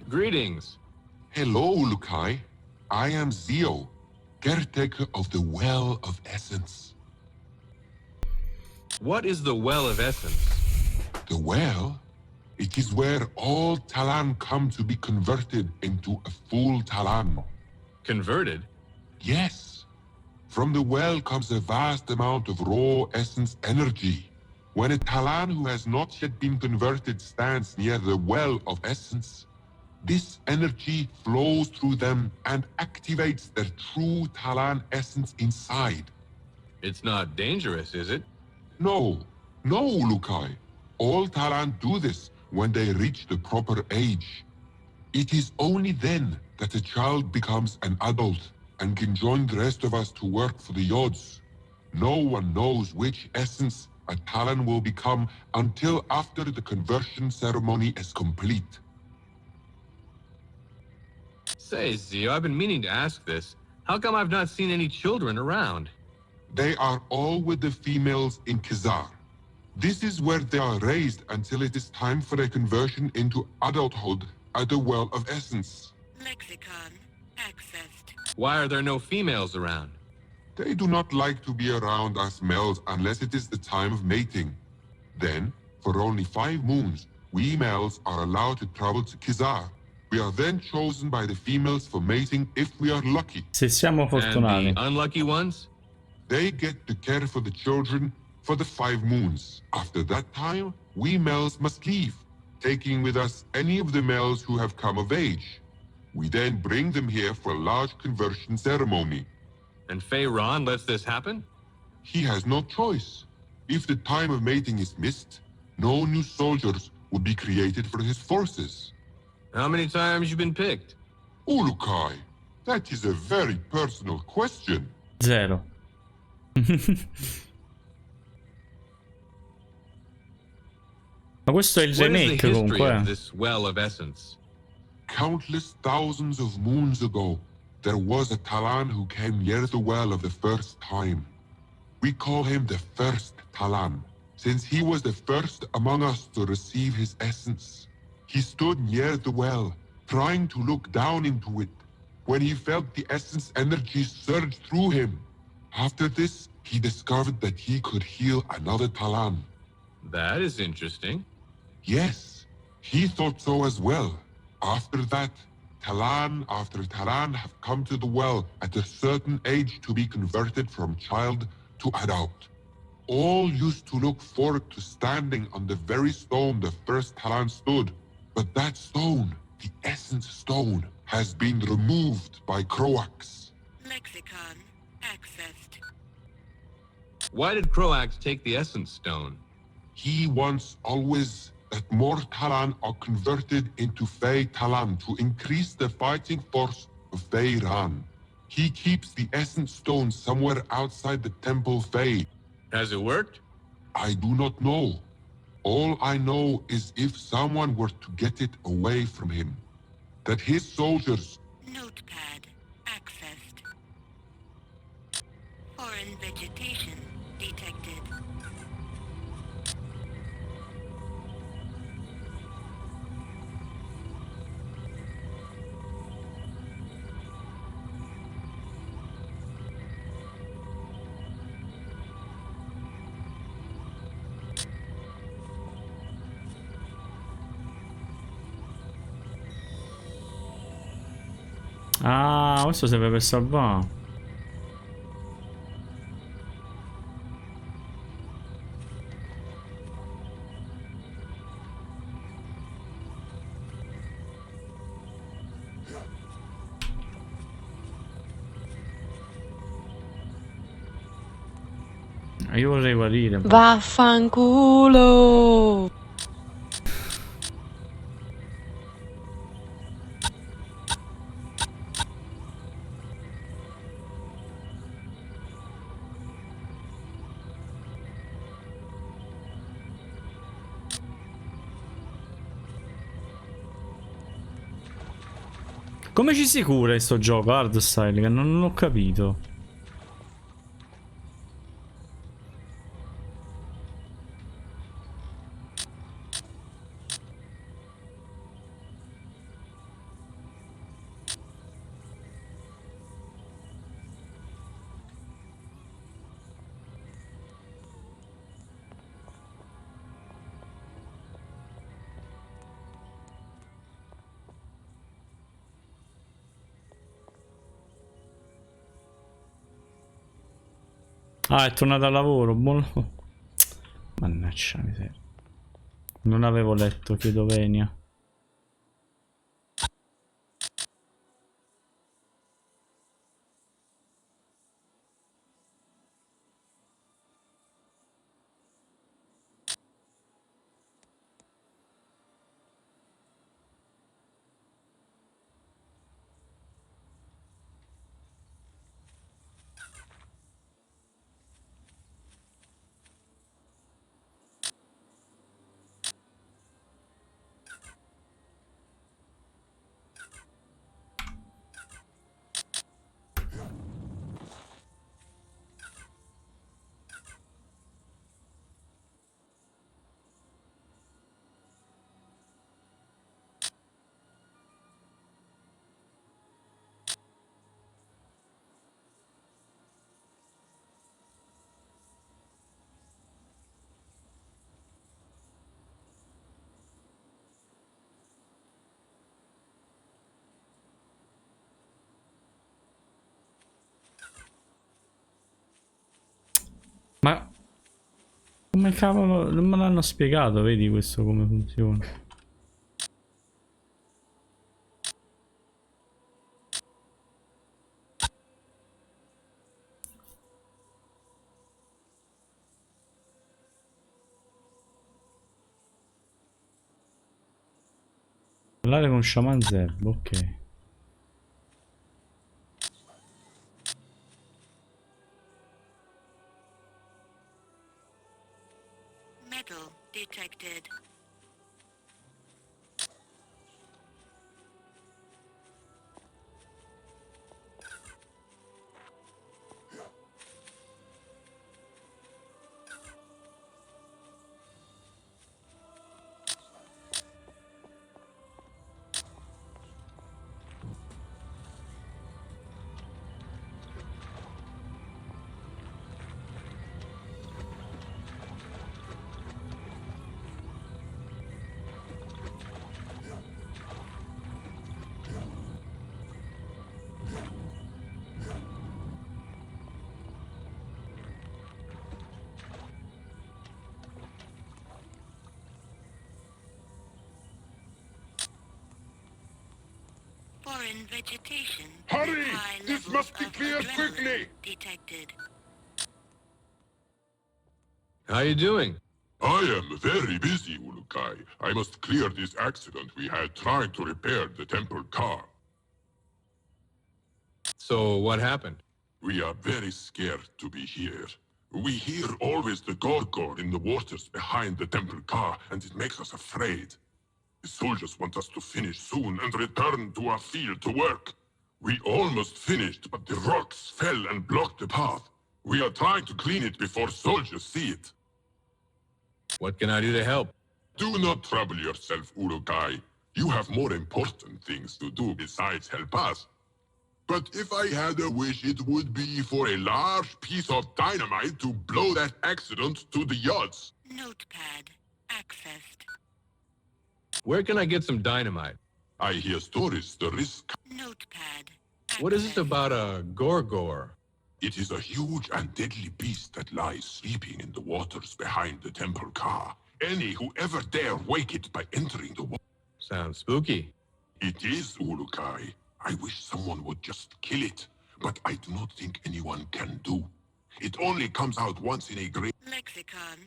Greetings. Hello, Lukai. I am Zio, caretaker of the Well of Essence. What is the Well of Essence? The well? It is where all Talan come to be converted into a full Talan. Converted? Yes. From the well comes a vast amount of raw essence energy. When a Talan who has not yet been converted stands near the Well of Essence, this energy flows through them and activates their true Talan essence inside. It's not dangerous, is it? No, Lukai. All Talan do this when they reach the proper age. It is only then that a child becomes an adult and can join the rest of us to work for the Yods. No one knows which essence a Talan will become until after the conversion ceremony is complete. Say, Zio, I've been meaning to ask this. How come I've not seen any children around? They are all with the females in Khazar. This is where they are raised until it is time for their conversion into adulthood at the Well of Essence. Lexicon accessed. Why are there no females around? They do not like to be around us males unless it is the time of mating. Then, for only 5 moons, we males are allowed to travel to Khazar. We are then chosen by the females for mating if we are lucky. Se siamo fortunati. And the unlucky ones? They get to care for the children for the 5 moons. After that time, we males must leave, taking with us any of the males who have come of age. We then bring them here for a large conversion ceremony. And Ron lets this happen? He has no choice. If the time of mating is missed, no new soldiers will be created for his forces. How many times you been picked? Ulukai, that is a very personal question. 0. Ma questo è il remake comunque. This Well of Essence? Countless thousands of moons ago, there was a Talan who came near the well of the first time. We call him the first Talan, since he was the first among us to receive his essence. He stood near the well, trying to look down into it, when he felt the essence energy surge through him. After this, he discovered that he could heal another Talan. That is interesting. Yes, he thought so as well. After that, Talan after Talan have come to the well at a certain age to be converted from child to adult. All used to look forward to standing on the very stone the first Talan stood. But that stone, The Essence Stone has been removed by Croax. Lexicon accessed. Why did Croax take the Essence Stone? He wants always that more Talan are converted into Fey Talan to increase the fighting force of Feyran. He keeps the Essence Stone somewhere outside the Temple Fey. Has it worked? I do not know. All I know is if someone were to get it away from him, that his soldiers... Notepad accessed. Foreign vegetation detected. Ah, questo serve per salvare. Io vorrei guarire. Vaffanculo. Come ci si cura in sto gioco hardstyle? Che non ho capito. Ah, è tornato al lavoro. Buon... Mannaggia miseria. Non avevo letto, chiedo venia. Ma come cavolo, non me l'hanno spiegato, vedi questo come funziona? Parlare con Shaman Zeb, ok. Metal detected. Foreign vegetation. Hurry! High This levels must be of cleared adrenaline quickly! detected. How you doing? I am very busy, Ulukai. I must clear this accident we had trying to repair the temple car. So, what happened? We are very scared to be here. We hear always the gorgor in the waters behind the temple car, and it makes us afraid. The soldiers want us to finish soon and return to our field to work. We almost finished, but the rocks fell and blocked the path. We are trying to clean it before soldiers see it. What can I do to help? Do not trouble yourself, Urukai. You have more important things to do besides help us. But if I had a wish, it would be for a large piece of dynamite to blow that accident to the yachts. Notepad accessed. Where can I get some dynamite? I hear stories the risk. Notepad. What is this about a gorgor? It is a huge and deadly beast that lies sleeping in the waters behind the temple car. Any who ever dare wake it by entering the water. Sounds spooky. It is, Ulukai. I wish someone would just kill it, but I do not think anyone can do. It only comes out once in a great... Lexicon.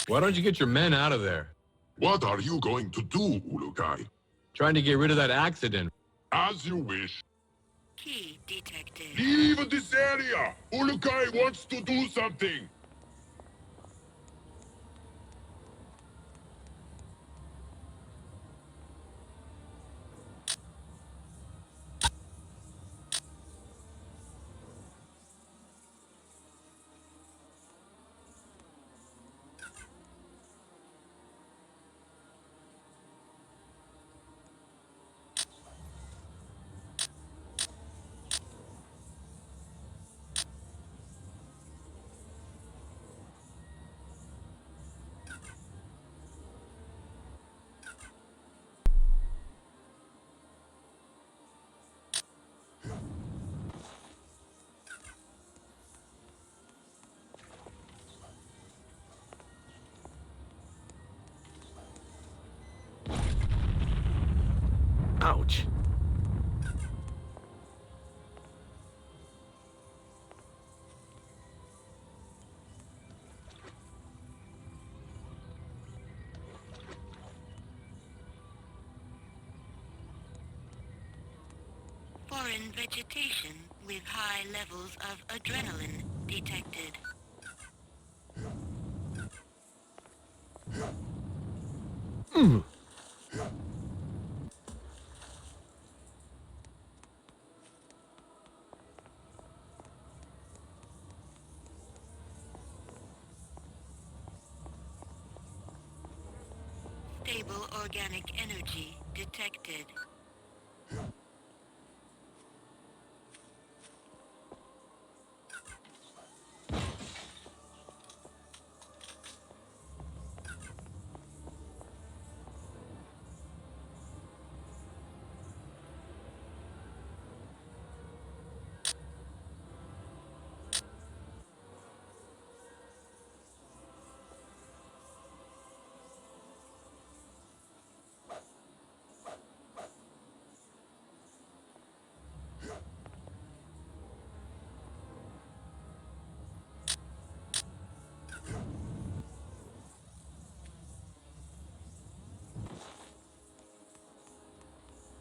Why don't you get your men out of there? What are you going to do, Ulukai? Trying to get rid of that accident. As you wish. Key detected. Leave this area! Ulukai wants to do something! Ouch. Foreign vegetation with high levels of adrenaline detected. Stable organic energy detected.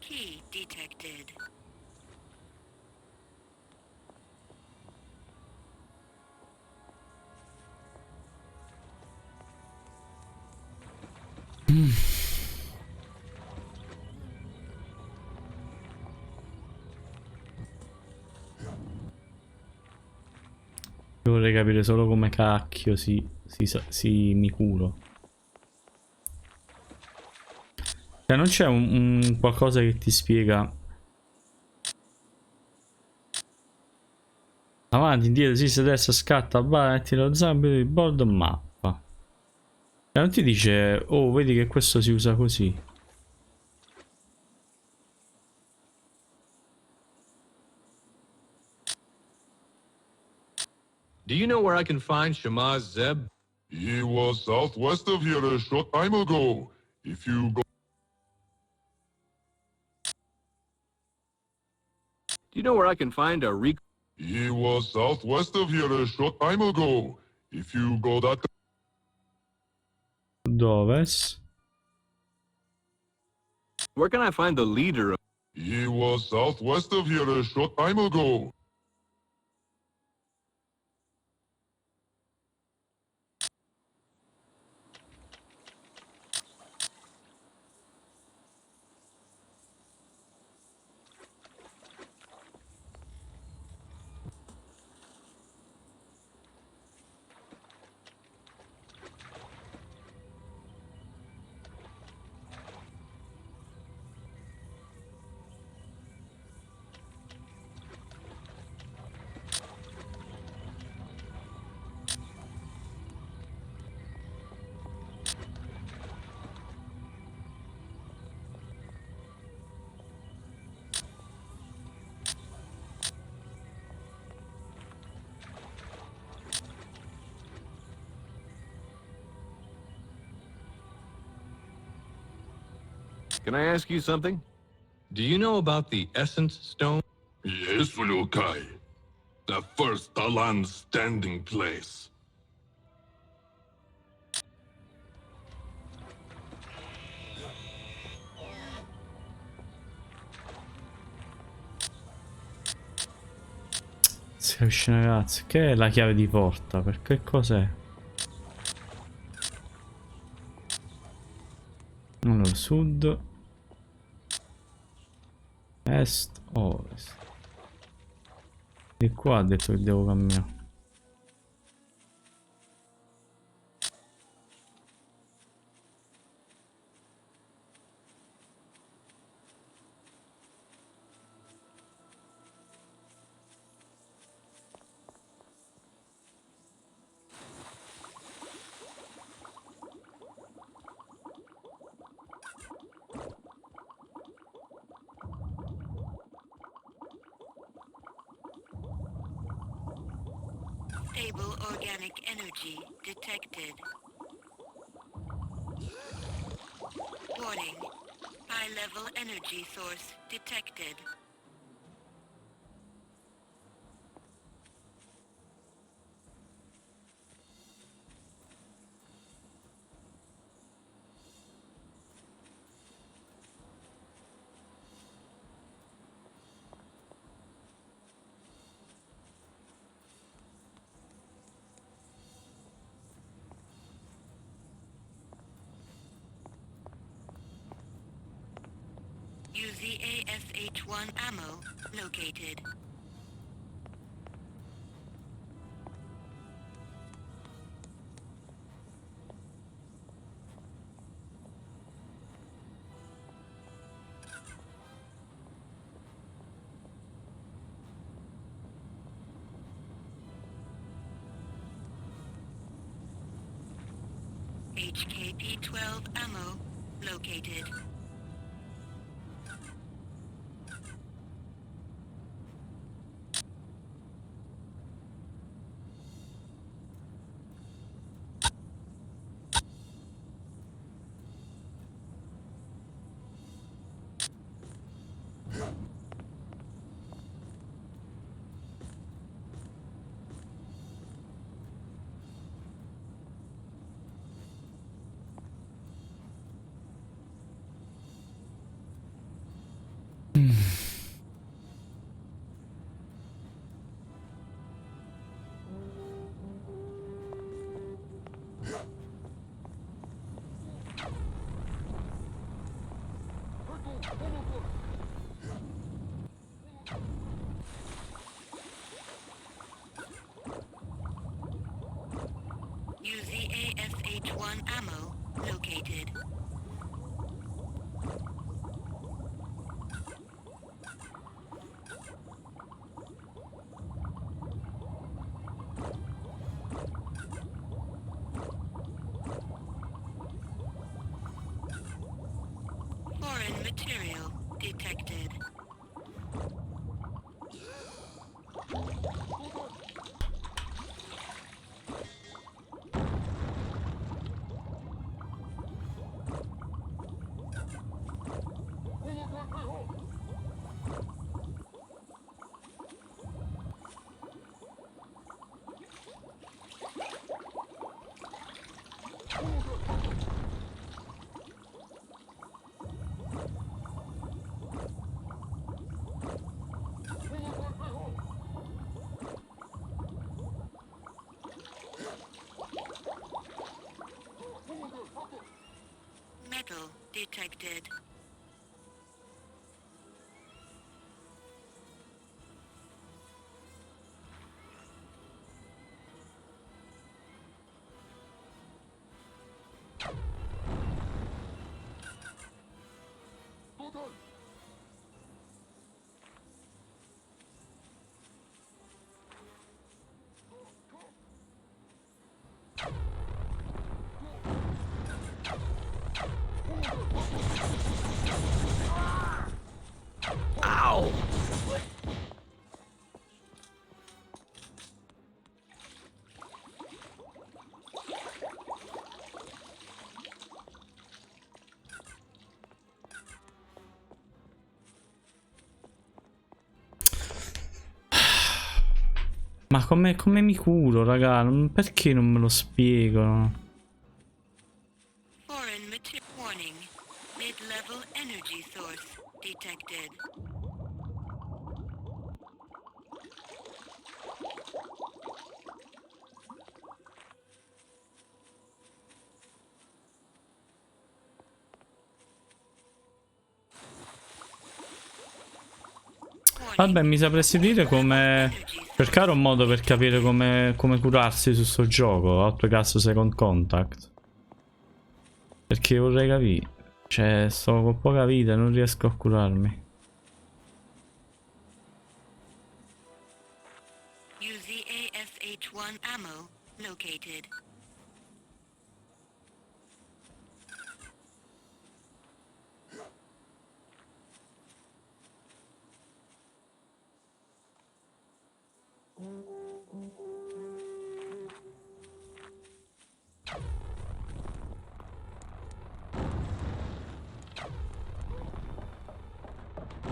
Key detected. Io vorrei capire solo come cacchio mi curo. Cioè non c'è un qualcosa che ti spiega avanti, indietro, sinistra, destra, scatta, metti lo zampino di bordo, mappa. E non ti dice, oh vedi che questo si usa così. Do you know where I can find Shamaz Zeb? He was southwest of here a short time ago. If you go... Do you know where I can find a He was southwest of here a short time ago. If you go that... Dove? Where can I find the leader of... He was southwest of here a short time ago. Can I ask you something? Do you know about the Essence Stone? Yes, Liu Kai. The first Dalan standing place. Si capisce una cazzo. Che è la chiave di porta? Per che cos'è? Allora, sud, est, ovest. Di qua ha detto che devo camminare. Stable organic energy detected. Warning. High-level energy source detected. UZASH-1 ammo located. HKP-12 ammo located. UZASH-1 ammo located. Foreign material detected. detected. Ow! Ma come mi curo, raga? Perché non me lo spiegano? Foreign material warning. Mid-level energy source detected. Vabbè, mi sapresti dire come... cercare un modo per capire come curarsi su sto gioco, OUTCAST Second Contact. Perché vorrei capire. Cioè, sto con poca vita e non riesco a curarmi. UZASH-1 ammo located.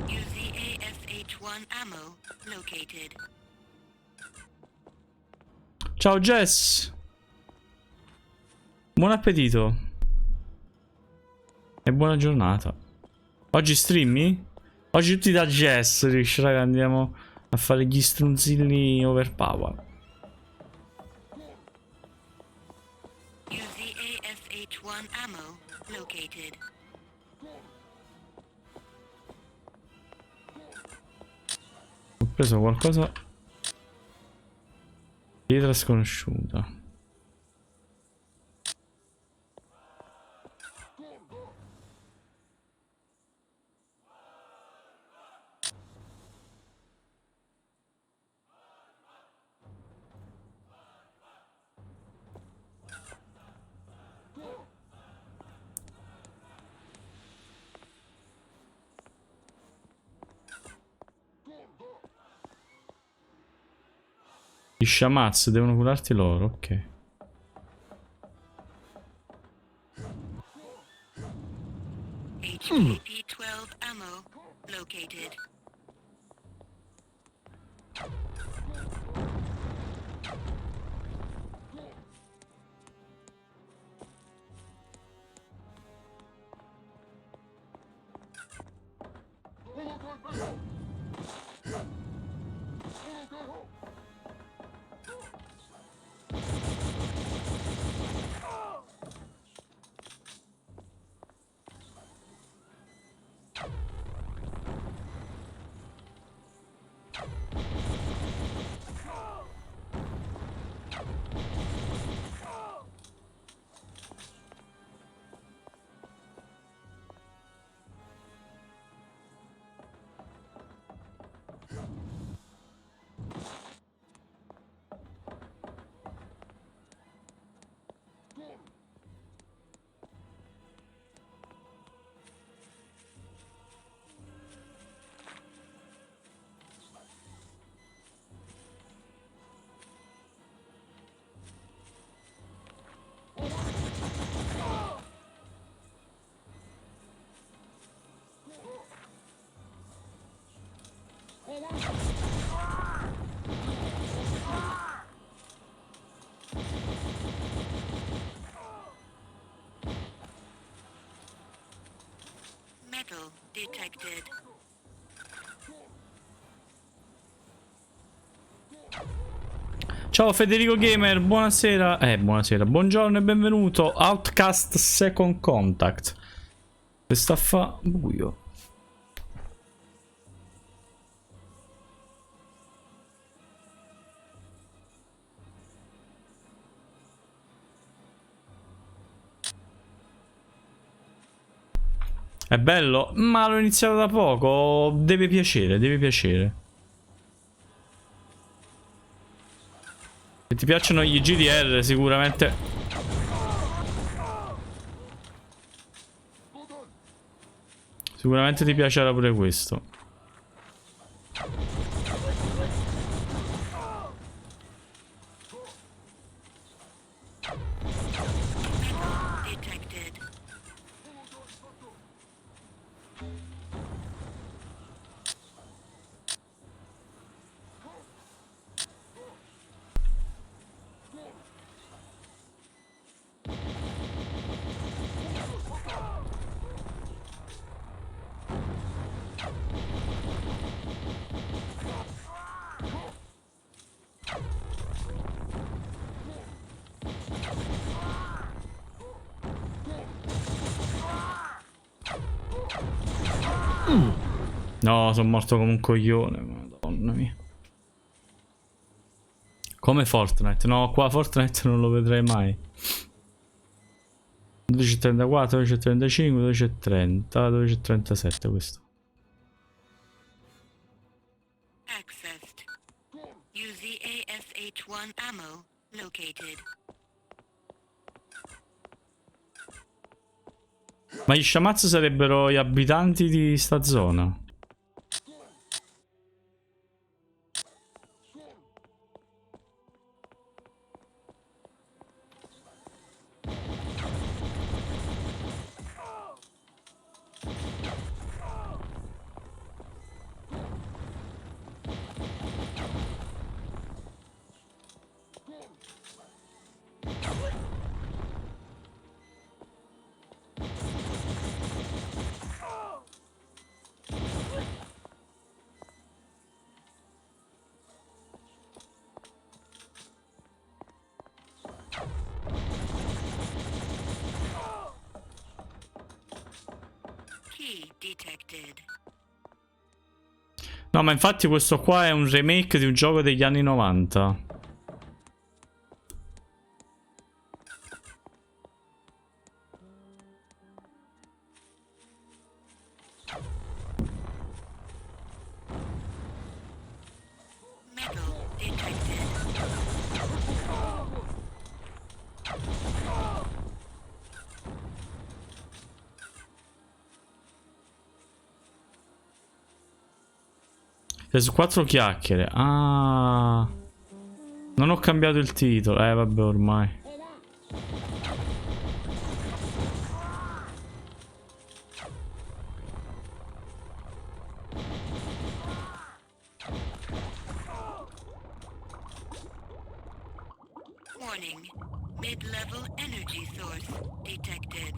UZASH-1 ammo located. Ciao Jess! Buon appetito! E buona giornata. Oggi streami? Oggi tutti da Jess, riesci, raga, andiamo a fare gli strunzilli overpower. UZASH-1 ammo located. Ho preso qualcosa. Pietra sconosciuta. Gli sciamazzi devono curarti loro, ok. HVP-12 ammo located. Metal detected. Ciao Federico Gamer, buonasera. Buonasera, buongiorno e benvenuto. OUTCAST Second Contact. E sta a fa buio. È bello, ma l'ho iniziato da poco. Deve piacere, deve piacere. Se ti piacciono gli GDR, sicuramente. Sicuramente ti piacerà pure questo. No, sono morto come un coglione. Madonna mia. Come Fortnite. No, qua Fortnite non lo vedrei mai. 12.34, 12.35, 12.30, 12.37 questo. Accessed. Use the ASH-1 ammo located. Ma gli sciamazzi sarebbero gli abitanti di sta zona. No, ma infatti questo qua è un remake di un gioco degli anni 90. Su 4 chiacchiere. Ah, non ho cambiato il titolo. Vabbè, ormai. Warning. Mid-level energy source detected.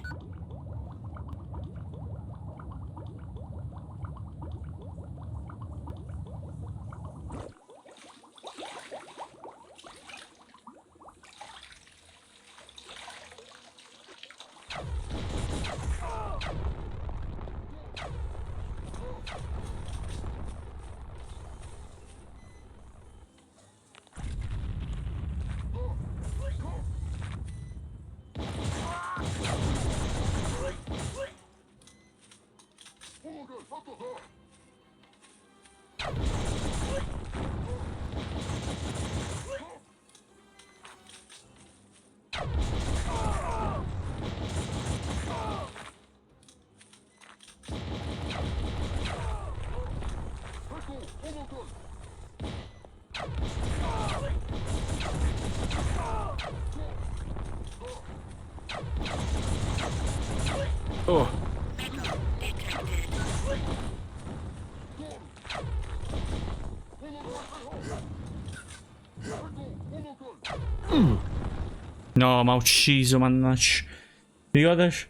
Oh. No, ma ha ucciso, mannaggia. Ricordaci.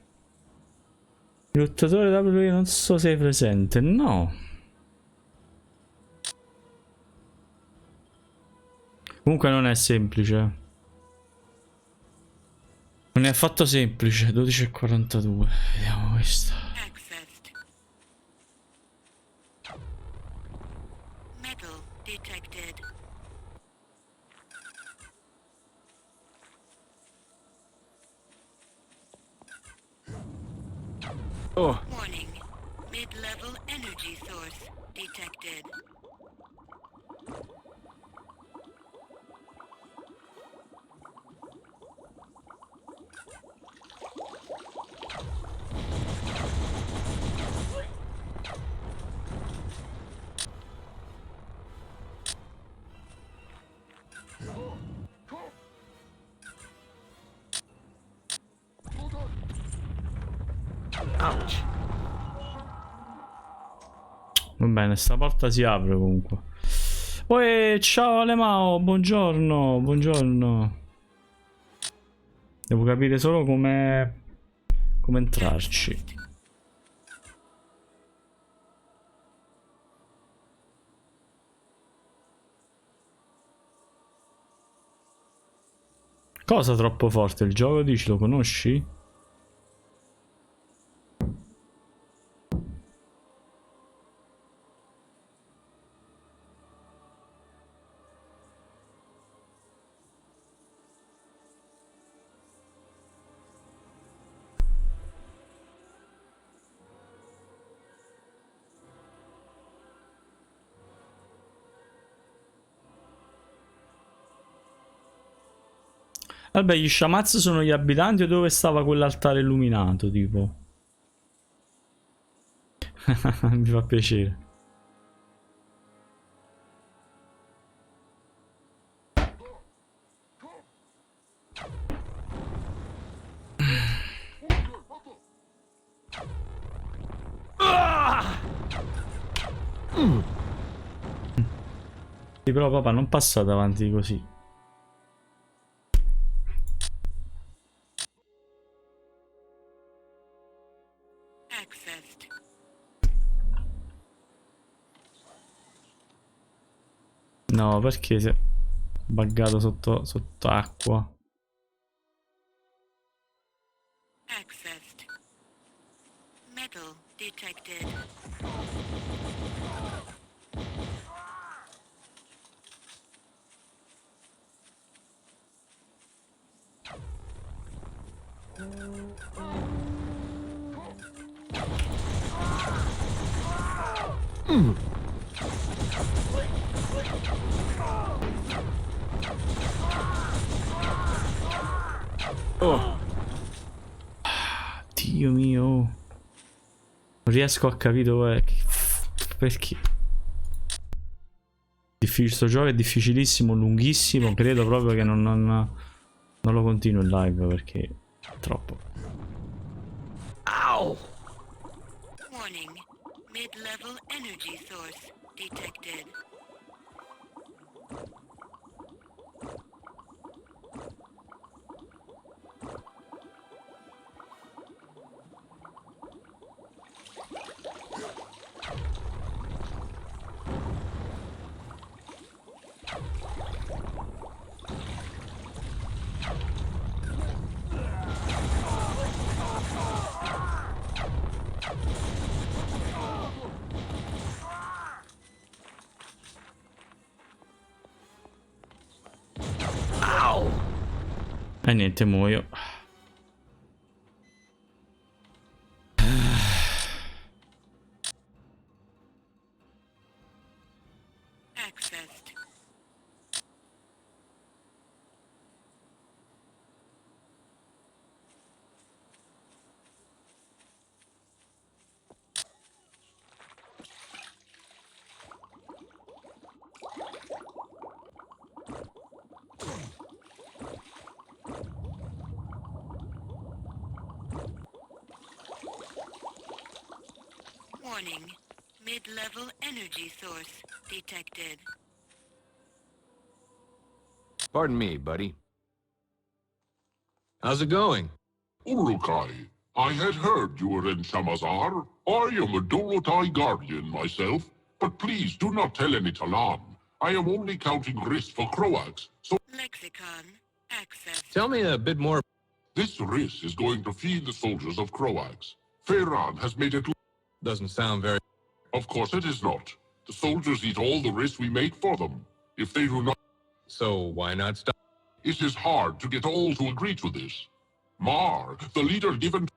Il lottatore W, non so se è presente. No. Comunque non è semplice. Non è affatto semplice. 12.42. Vediamo questo. detected. Oh. Warning. Mid-level energy source detected. Ouch. Va bene, sta porta si apre comunque. Poi ciao Alemao, buongiorno, buongiorno. Devo capire solo come entrarci. Cosa troppo forte? Il gioco dici, lo conosci? Vabbè, gli sciamazzi sono gli abitanti o dove stava quell'altare illuminato, tipo? Mi fa piacere. Sì, però papà non passa davanti così. Accessed. No, perché si è buggato sotto acqua. Accessed. Metal detected. Oh. Dio mio. Non riesco a capire perché. Sto gioco è difficilissimo, lunghissimo. Credo proprio che non lo continuo in live perché è troppo. Ow. Warning. Mid-level energy source detected. E niente, muoio. Accessed. Warning. Mid-level energy source detected. Pardon me, buddy. How's it going? Urukai, I had heard you were in Shamazar. I am a Dolotai guardian myself, but please do not tell any Talan. I am only counting Riss for Croax, so... Lexicon. Access. Tell me a bit more. This Riss is going to feed the soldiers of Croax. Feyran has made it... Doesn't sound very... Of course it is not. The soldiers eat all the rice we make for them. If they do not... So why not stop? It is hard to get all to agree to this. Mar, the leader given...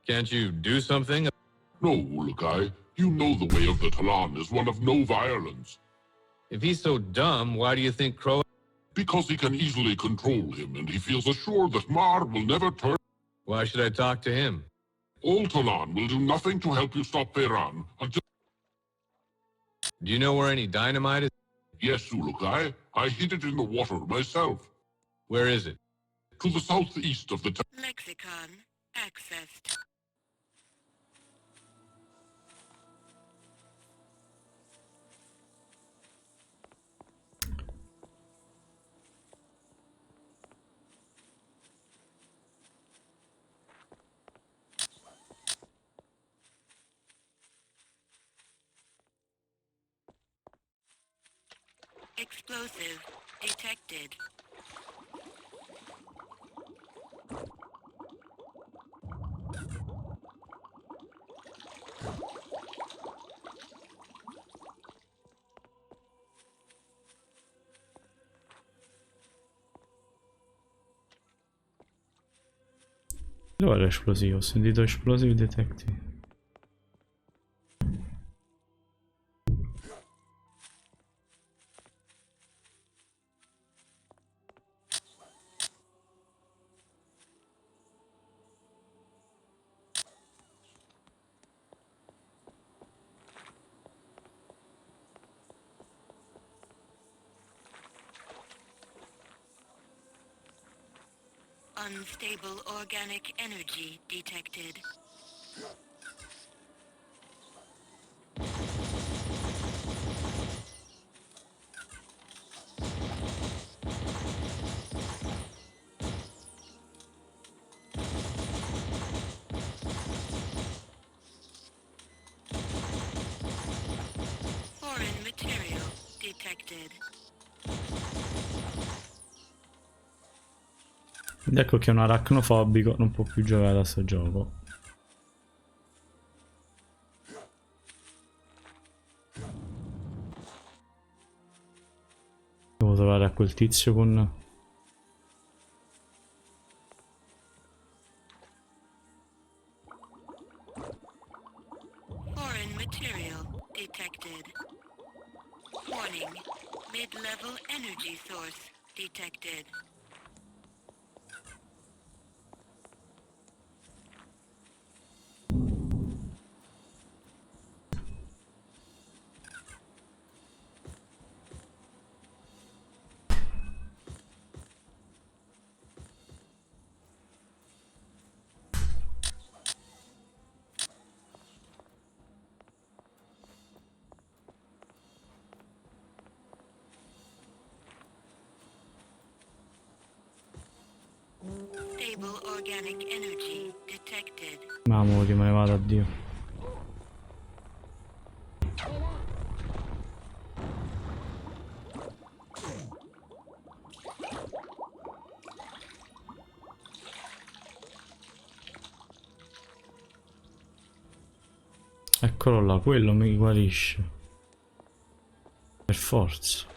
Can't you do something? No, Ulukai. You know the way of the Talon is one of no violence. If he's so dumb, why do you think Crow... Because he can easily control him, and he feels assured that Mar will never turn... Why should I talk to him? All Talon will do nothing to help you stop Tehran until... Do you know where any dynamite is? Yes, Ulukai. I hid it in the water myself. Where is it? To the southeast of the... Lexicon accessed. Explosive detected. Dov'è l'esplosivo? Ho sentito explosive detective. Unstable organic energy detected. Foreign material detected. Ed ecco che un aracnofobico non può più giocare a sto gioco. Devo trovare a quel tizio con... Foreign material detected. Warning. Mid-level energy source detected. Stable organic energy detected. Mamma che me ne vado, addio. Eccolo là, quello mi guarisce. Per forza.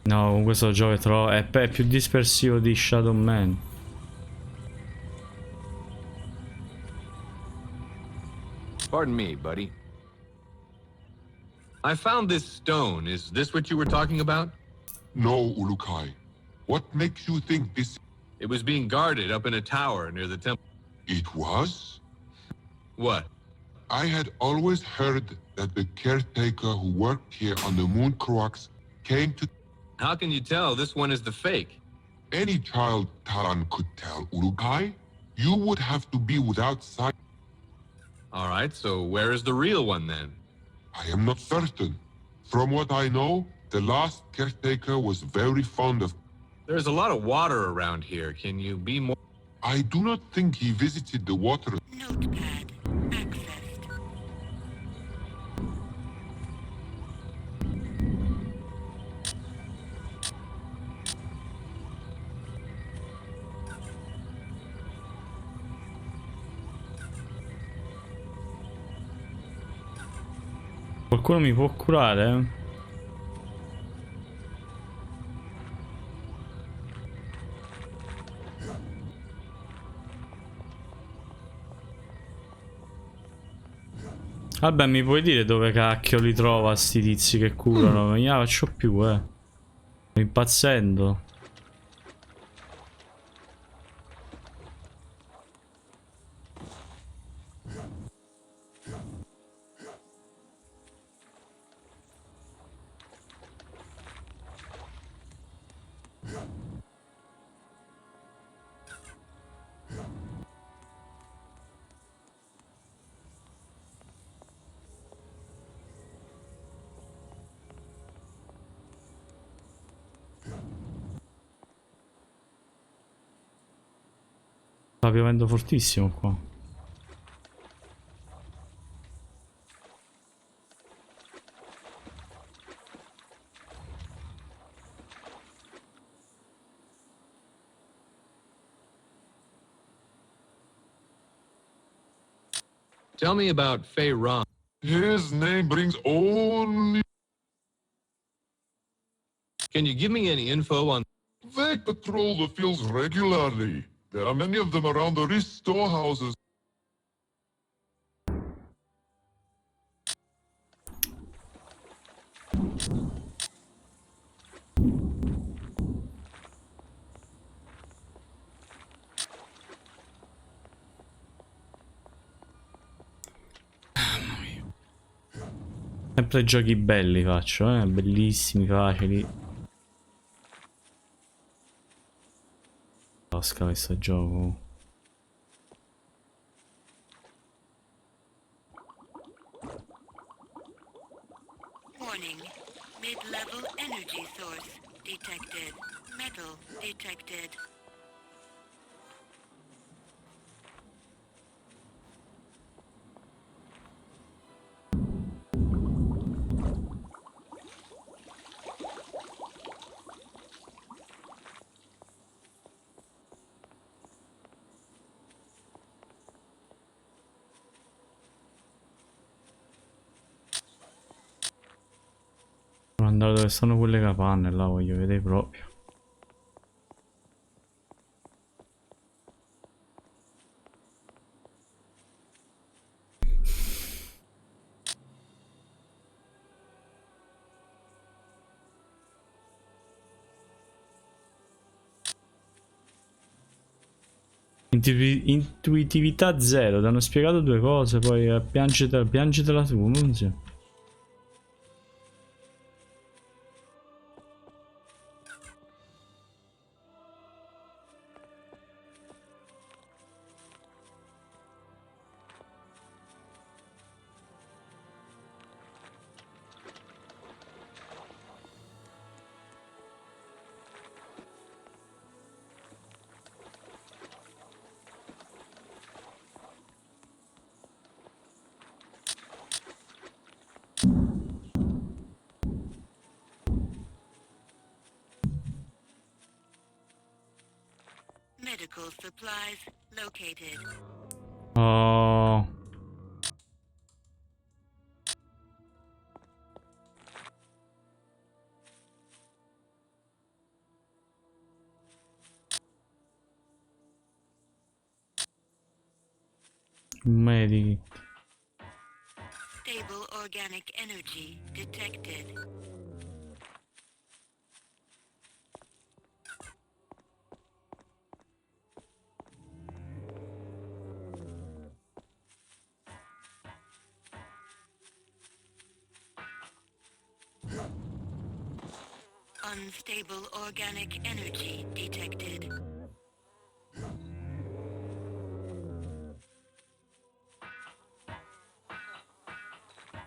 No, con questo gioco è più dispersivo di Shadow Man. Pardon me, buddy. I found this stone. Is this what you were talking about? No, Ulukai. What makes you think this... It was being guarded up in a tower near the temple. It was? What? I had always heard that the caretaker who worked here on the Moon Croaks came to... How can you tell this one is the fake? Any child Taran could tell, Ulukai. You would have to be without sight. All right, so where is the real one then? I am not certain. From what I know, the last caretaker was very fond of... There's a lot of water around here. Can you be more... I do not think he visited the water... Notepad accessed. Qualcuno mi può curare? Vabbè, mi puoi dire dove cacchio li trova sti tizi che curano? Non gliela faccio più, Sto impazzendo. Sta piovendo fortissimo qua. Tell me about Fei Ron. His name brings only... Can you give me any info on... They patrol the fields regularly. There are many of them around the Risk storehouses. Sempre giochi belli faccio, bellissimi, facili. Tosca questo gioco. Warning. Mid-level energy source detected. Metal detected. Devo andare dove stanno quelle capanne, là voglio vedere proprio. Intuitività zero, ti hanno spiegato due cose, poi piangetela tu, non si. Medical supplies located. Oh. Medici. Stable organic energy detected. Unstable organic energy detected.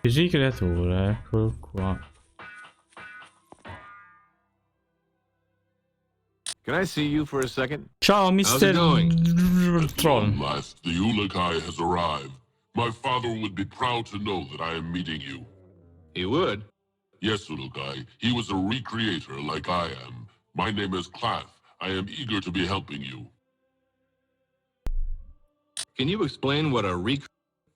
Sì, creatura, eccolo qua. Can I see you for a second? Ciao, Mr. Troll. Last, the Ulakai has arrived. My father would be proud to know that I am meeting you. He would? Yes, Ulakai. He was a recreator like I am. My name is Claff. I am eager to be helping you. Can you explain what a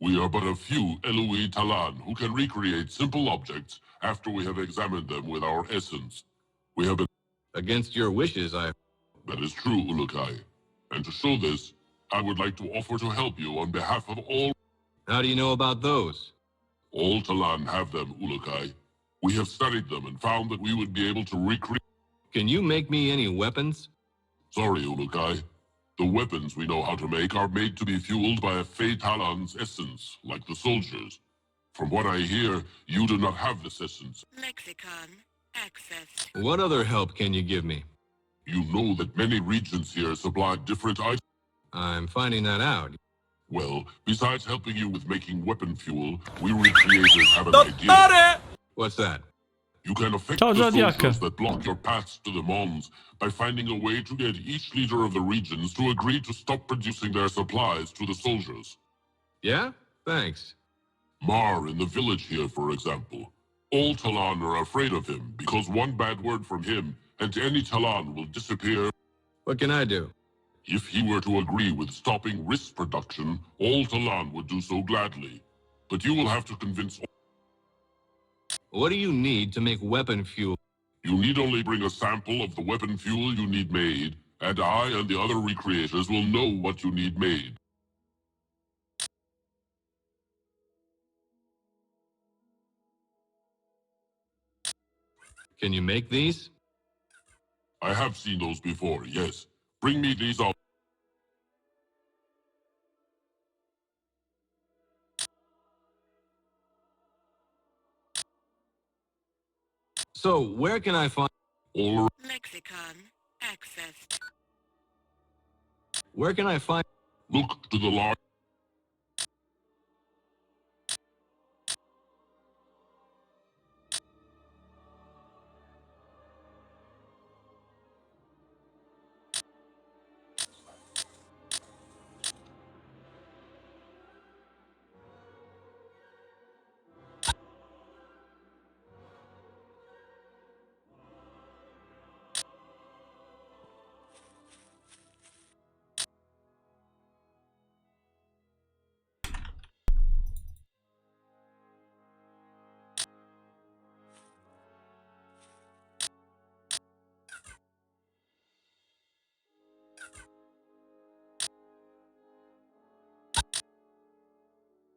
We are but a few Eloi Talan who can recreate simple objects after we have examined them with our essence. We have been... Against your wishes, I... That is true, Ulukai. And to show this, I would like to offer to help you on behalf of all... How do you know about those? All Talan have them, Ulukai. We have studied them and found that we would be able to recreate... Can you make me any weapons? Sorry, Ulukai. The weapons we know how to make are made to be fueled by a Fey Talon's essence, like the soldiers. From what I hear, you do not have this essence. Lexicon accessed. What other help can you give me? You know that many regions here supply different items. I'm finding that out. Well, besides helping you with making weapon fuel, we recreators have an idea. What's that? You can affect Ciao, the Zodiac. soldiers that block your paths to the Mons by finding a way to get each leader of the regions to agree to stop producing their supplies to the soldiers. Yeah? Thanks. Mar in the village here, for example. All Talan are afraid of him because one bad word from him and any Talan will disappear. What can I do? If he were to agree with stopping risk production, all Talan would do so gladly. But you will have to convince... What do you need to make weapon fuel? You need only bring a sample of the weapon fuel you need made, and I and the other recreators will know what you need made. Can you make these? I have seen those before, yes. Bring me these out. So, where can I find... All Lexicon accessed. Where can I find... look to the large...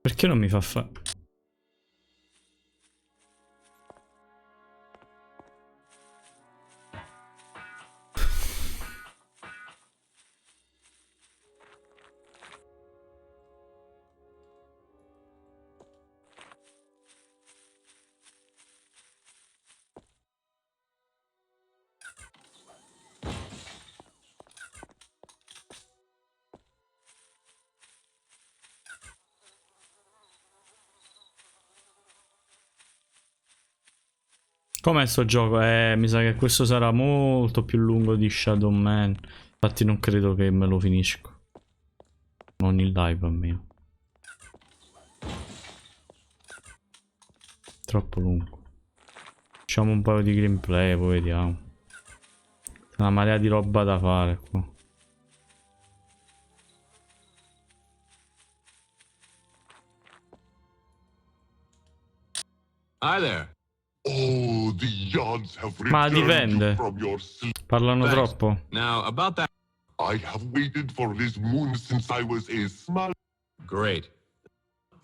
Perché non mi fa fare? Com'è sto gioco? Mi sa che questo sarà molto più lungo di Shadow Man. Infatti non credo che me lo finisco. Non in live almeno. Troppo lungo. Facciamo un paio di gameplay, poi vediamo. C'è una marea di roba da fare qua. Hi there. Oh, the yards have Ma returned dipende. from your sleep. Parlano Thanks. troppo. Now, about that... I have waited for this moon since I was a small... Great.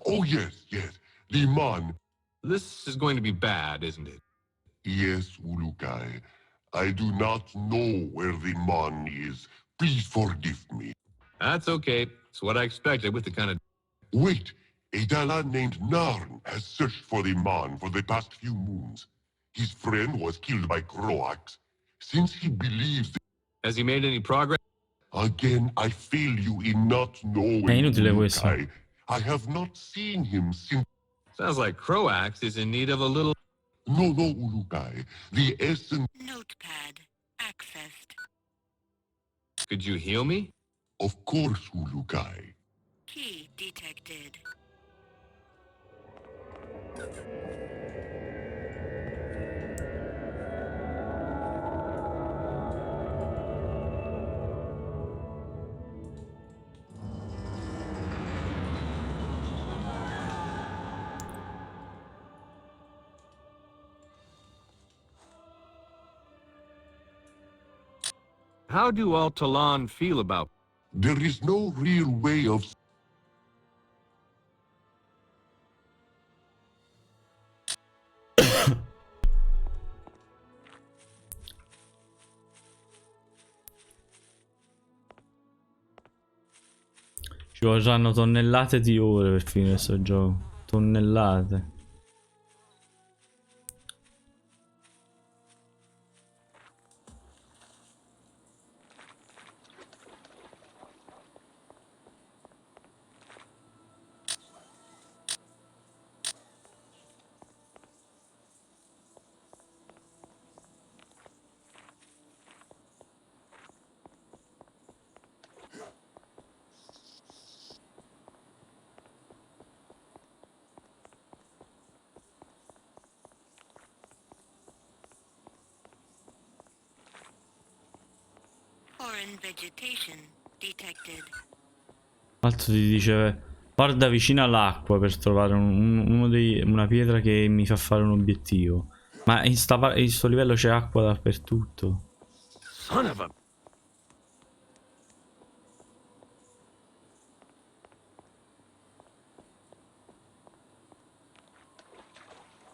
Oh, yes, yes. The man. This is going to be bad, isn't it? Yes, Ulukai. I do not know where the man is. Please forgive me. That's okay. It's what I expected with the kind of... Wait. A Dalan named Narn has searched for the man for the past few moons. His friend was killed by Croax. Since he believes... Has he made any progress? Again, I fail you in not knowing. È inutile questo. I have not seen him since... Sounds like Croax is in need of a little... No, Ulukai. The essence... Notepad accessed. Could you heal me? Of course, Ulukai. Key detected. How do all Talon feel about... There is no real way of... Ci vorranno tonnellate di ore per finire questo gioco. Tonnellate. Foreign vegetation detected. L'altro ti dice guarda vicino all'acqua per trovare una pietra che mi fa fare un obiettivo. Ma in sto livello c'è acqua dappertutto. Son of a...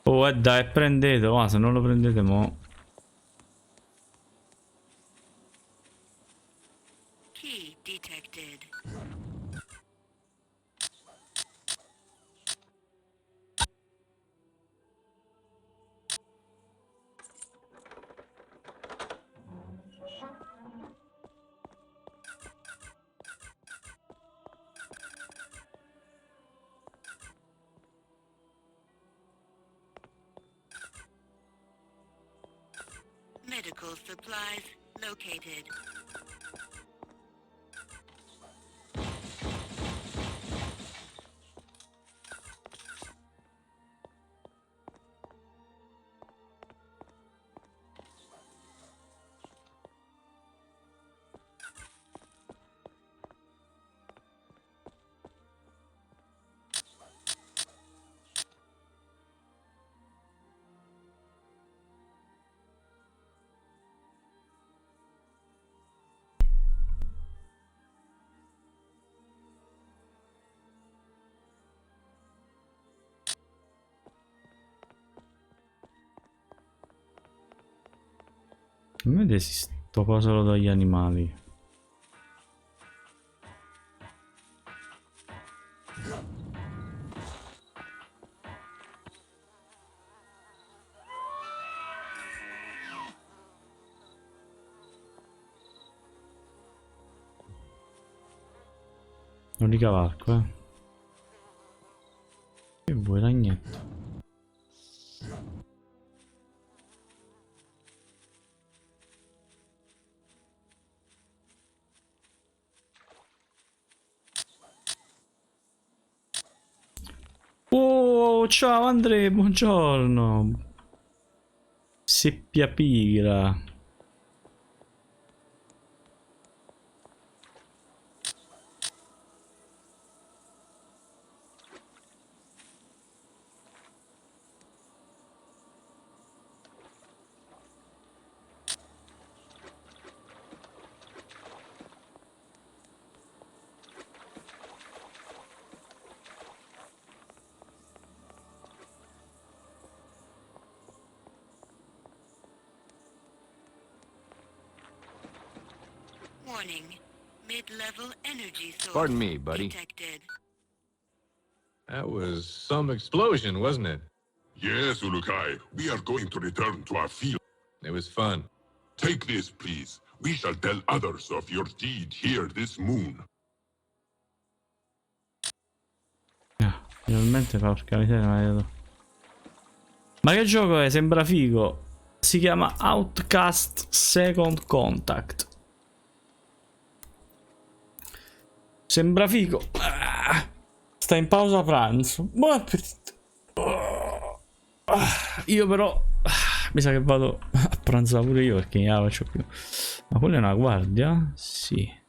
Oh dai prendetelo, ma se non lo prendete mo. Key detected. Medical supplies located. A me sto qua solo dagli animali. Non li cavalco, eh. Che vuoi, ragnetto? Oh, ciao Andrea, buongiorno. Seppia pigra. Warning. Mid-level energy source Pardon me, buddy. detected. That was some explosion, wasn't it? Yes, Ulukai, we are going to return to our field. It was fun. Take this, please. We shall tell others of your deed here this moon. Finalmente, porca miseria, ma che gioco è? Sembra figo. Si chiama OUTCAST Second Contact. Sembra figo. Sta in pausa pranzo. Buon appetito. Io però mi sa che vado a pranzare pure io perché non la faccio più. Ma quella è una guardia? Sì.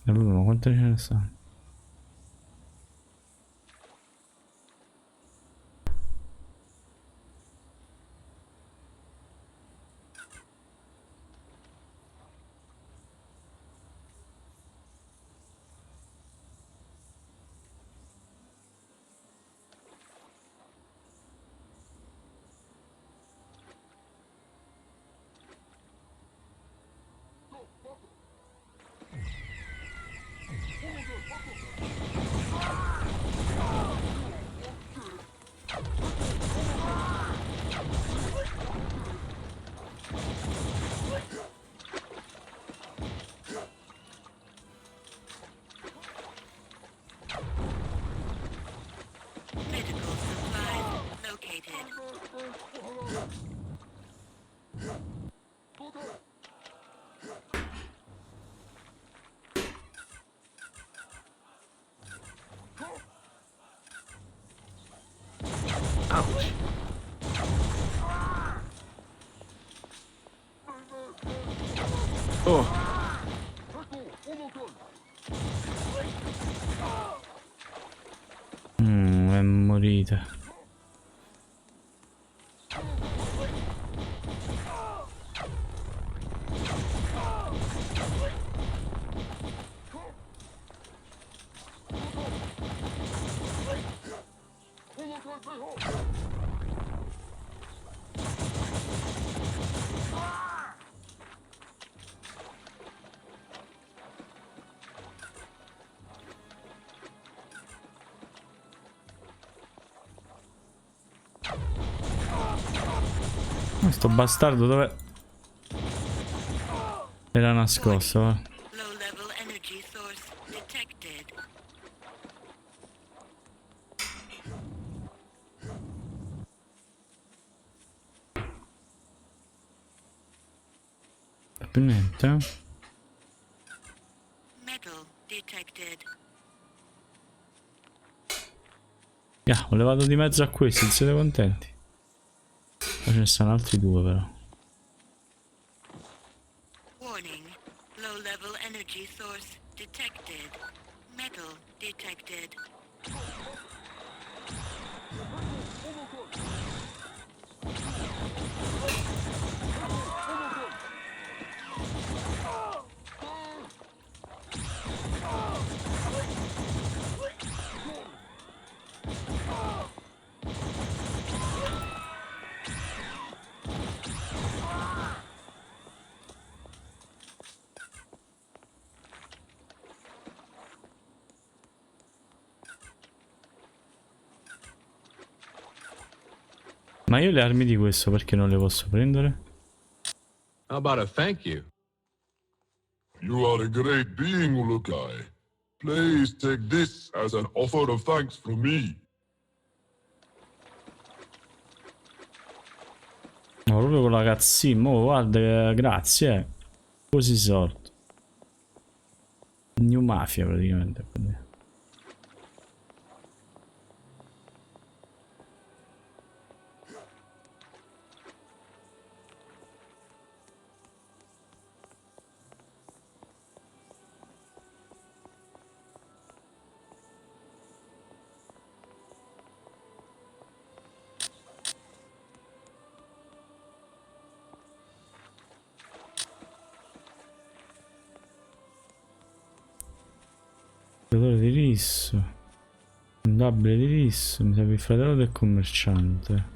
Ma quante ce ne stanno? Medical supplies located. Ouch. Oh. È morita. Sto bastardo dove era nascosto, va? Low level energy source detected. Più niente, eh? Metal detected. Ho levato di mezzo a questi, siete contenti? Ma ce ne stanno altri due però. Warning. Low level energy source detected. Metal detected. Ma io le armi di questo perché non le posso prendere? How about a thank you? You are a great being, Ulukai. Please take this as an offer of thanks from me. No, proprio con la cazzina. Oh, guarda, grazie. Così sorto. New Mafia praticamente. Quindi. Di riso. Condabile di riso. Mi serve il fratello del commerciante.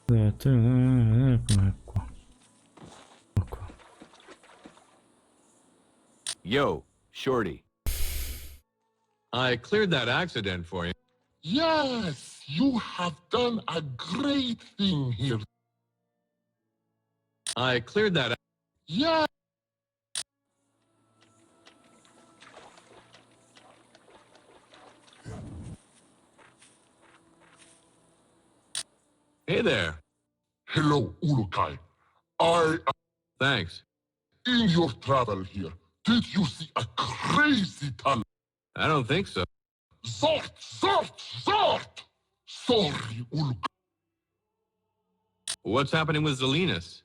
Com'è qua? Qua. Yo, Shorty. I cleared that accident for you. Yes, you have done a great thing here. I cleared that. Yeah. Hey there. Hello, Ulukai. Thanks. In your travel here, did you see a crazy talent? I don't think so. Zort! Sorry, Ulukai. What's happening with Zelinus?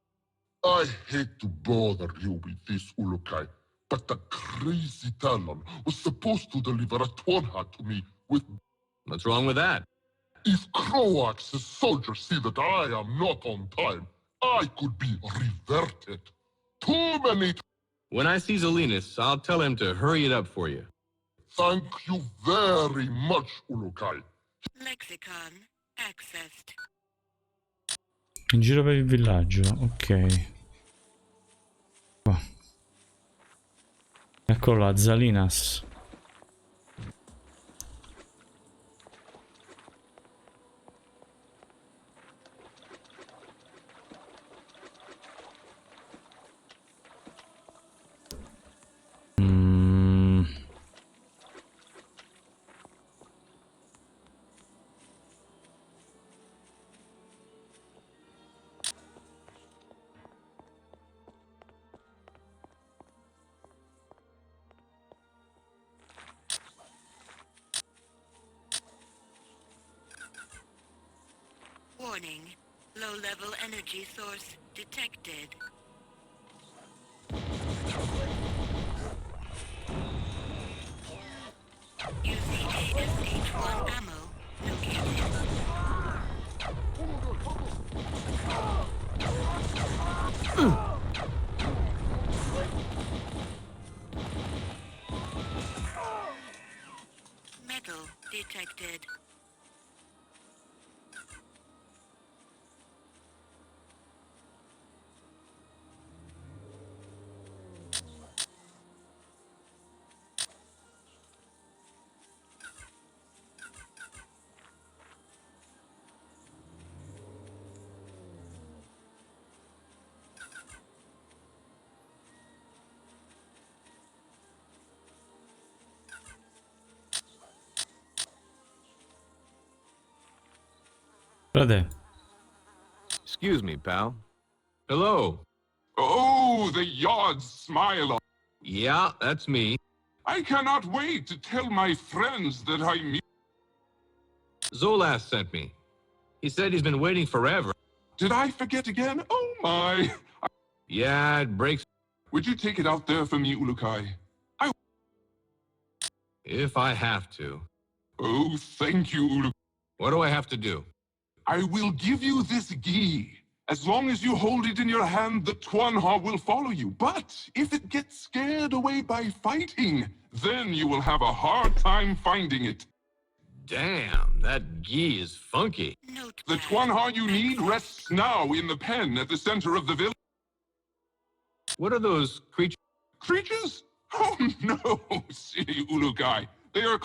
I hate to bother you with this, Ulukai, but the crazy Talon was supposed to deliver a Twanha to me with... What's wrong with that? If Croax's soldiers see that I am not on time, I could be reverted. Too many... When I see Zelinus, I'll tell him to hurry it up for you. Thank you very much, Ulukai. Lexicon accessed. In giro per il villaggio, ok. Qua. Eccolo là, Zalinas. Warning. Low-level energy source detected. Using ASH-1 ammo located. Metal detected. Frate. Excuse me, pal. Hello. Oh, the Yod's smile. Yeah, that's me. I cannot wait to tell my friends that I meet. Zolas sent me. He said he's been waiting forever. Did I forget again? Oh my. Yeah, it breaks. Would you take it out there for me, Ulukai? If I have to. Oh, thank you, Ulukai. What do I have to do? I will give you this gi. As long as you hold it in your hand, the Twanha will follow you. But if it gets scared away by fighting, then you will have a hard time finding it. Damn, that gi is funky. The Twanha you need rests now in the pen at the center of the village. What are those creatures? Creatures? Oh no, silly Ulukai. They are...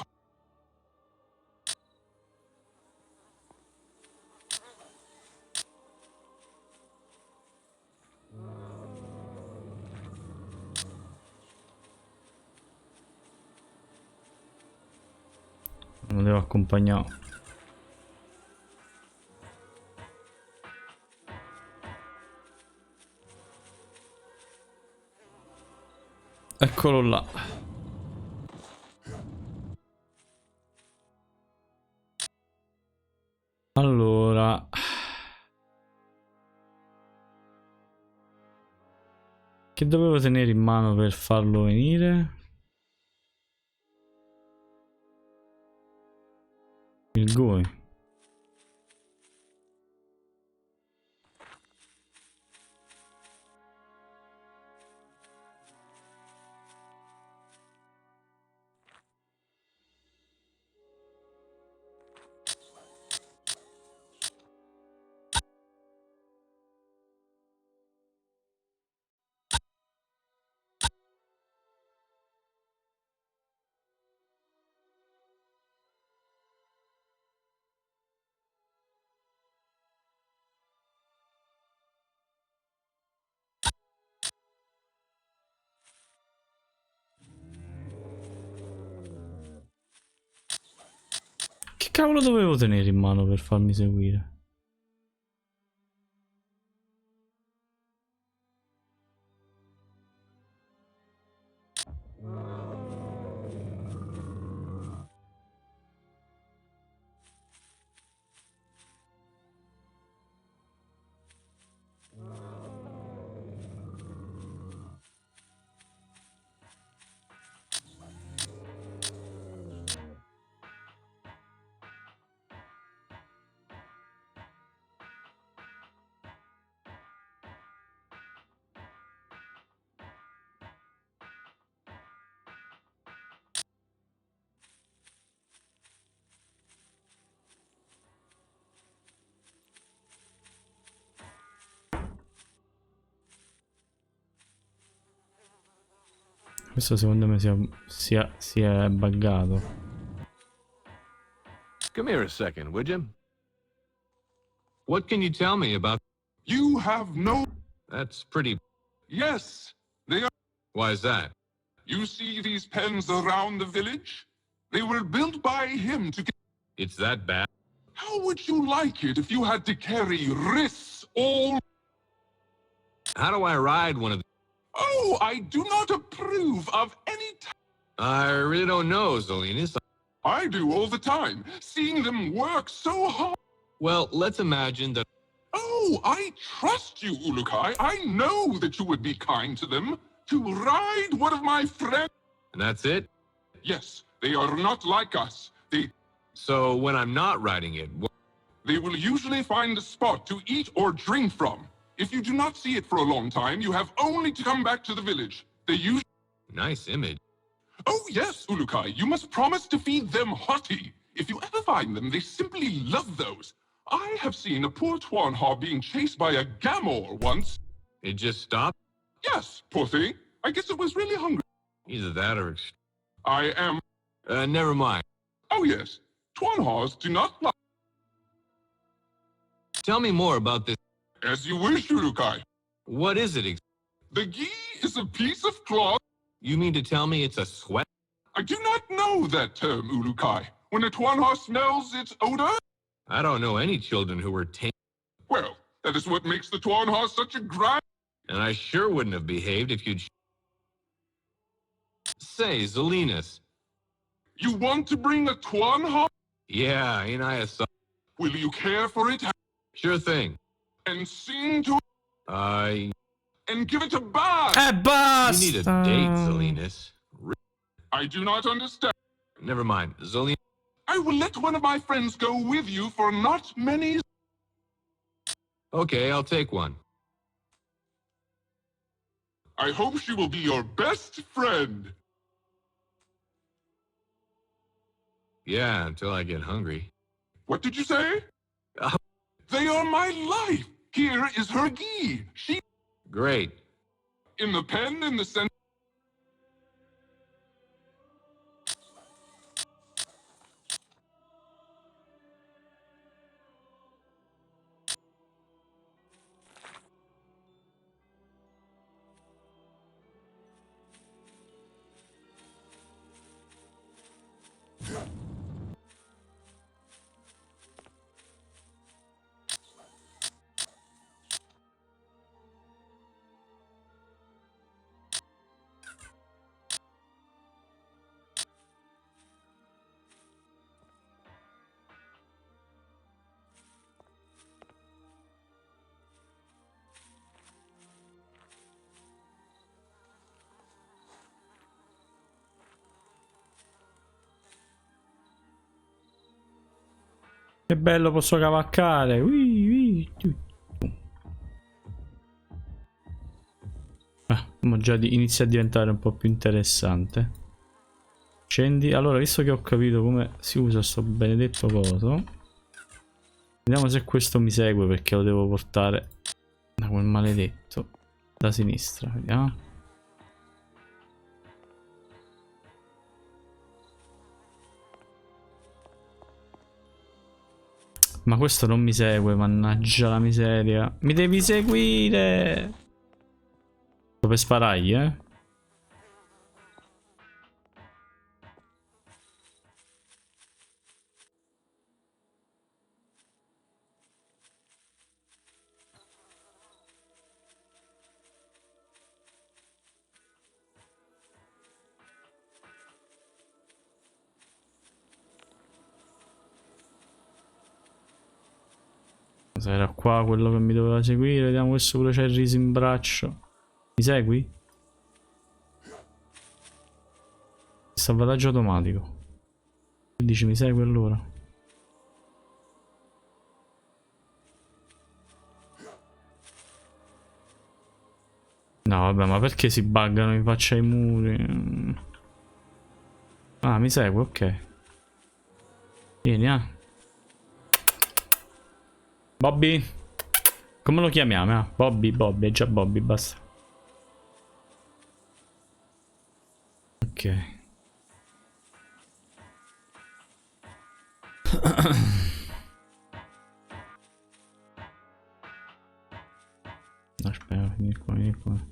Non devo accompagnare. Eccolo là. Allora. Che dovevo tenere in mano per farlo venire? Il GUI. Che cavolo dovevo tenere in mano per farmi seguire? Questo secondo me si è buggato. Come here a second, would you? What can you tell me about... You have no... That's pretty... Yes, they are... Why is that? You see these pens around the village? They were built by him to get... It's that bad? How would you like it if you had to carry wrists all... How do I ride one of the... Oh, I do not approve of any... I really don't know, Zolinas. I do all the time, seeing them work so hard. Well, let's imagine that... Oh, I trust you, Ulukai. I know that you would be kind to them. To ride one of my friends... And that's it? Yes, they are not like us. So, when I'm not riding it... They will usually find a spot to eat or drink from. If you do not see it for a long time, you have only to come back to the village. They usually... Nice image. Oh, yes, Ulukai. You must promise to feed them hottie. If you ever find them, they simply love those. I have seen a poor Twanha being chased by a Gamor once. It just stopped? Yes, poor thing. I guess it was really hungry. Either that or... I am... never mind. Oh, yes. Twanhas do not like... Tell me more about this. As you wish, Ulukai. What is it? The gi is a piece of cloth. You mean to tell me it's a sweat? I do not know that term, Ulukai. When a Twanha smells its odor... I don't know any children who were tame. Well, that is what makes the Twanha such a grind. And I sure wouldn't have behaved if you'd... Say, Zolinas. You want to bring a Twanha? Yeah, ain't I a son? Will you care for it? Sure thing. And sing to it? And give it a bath? Basta! You need a date, Zolinas. I do not understand. Never mind. Zolinas. I will let one of my friends go with you for not many... Okay, I'll take one. I hope she will be your best friend. Yeah, until I get hungry. What did you say? They are my life. Here is her gi. She... Great. In the pen in the center... Che bello, posso cavalcare. Ma già inizia a diventare un po' più interessante. Scendi. Allora, visto che ho capito come si usa sto benedetto coso, vediamo se questo mi segue, perché lo devo portare da quel maledetto da sinistra. Vediamo. Ma questo non mi segue, mannaggia la miseria. Mi devi seguire. Dove sparagli, eh? Era qua quello che mi doveva seguire. Vediamo, questo pure c'è il riso in braccio. Mi segui? Salvataggio automatico. Dici mi segui allora? No vabbè, ma perché si buggano in faccia ai muri? Ah, mi segue, ok. Vieni, ah. Bobby? Come lo chiamiamo? Bobby, Bobby, è già Bobby, basta. Ok. Aspetta, vieni qua, vieni qua.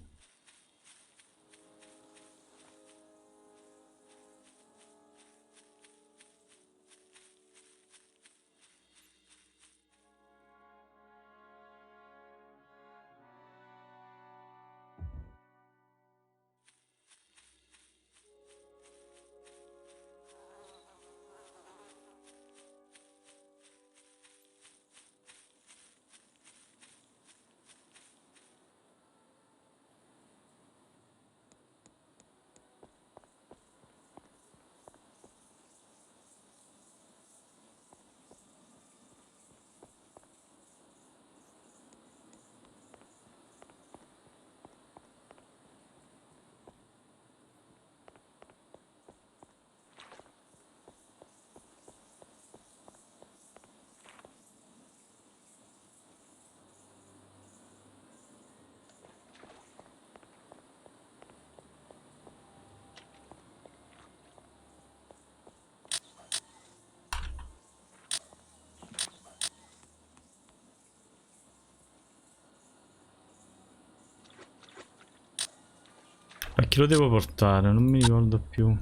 A chi lo devo portare? Non mi ricordo più.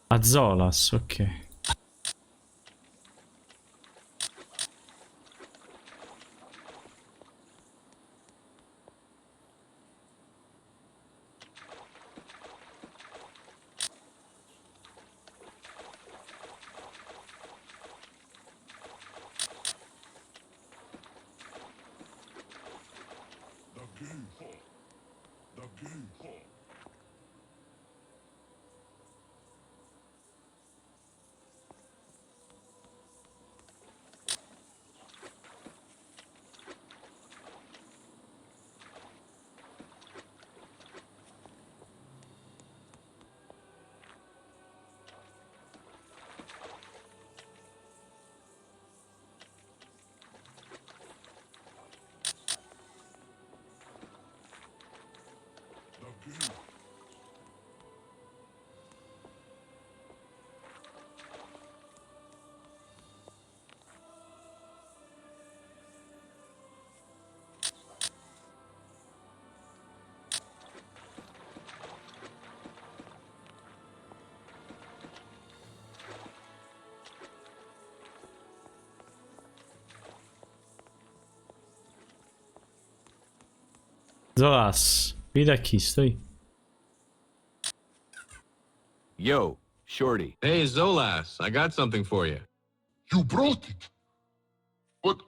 A Zolas, ok. Zolas, vedi a chi stai? Yo, Shorty. Hey, Zolas, I got something for you. You brought it. But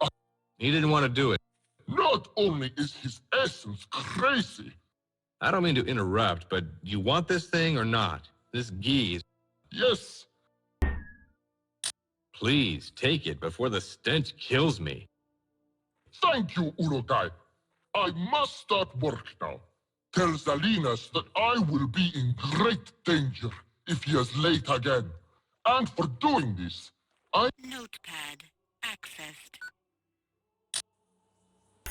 He didn't want to do it. not only is his essence crazy. I don't mean to interrupt, but you want this thing or not? This geese. Yes, Please, take it before the stench kills me. thank you, Urukai. I must start work now. Tell Salinas that I will be in great danger if he is late again. And for doing this, Notepad accessed.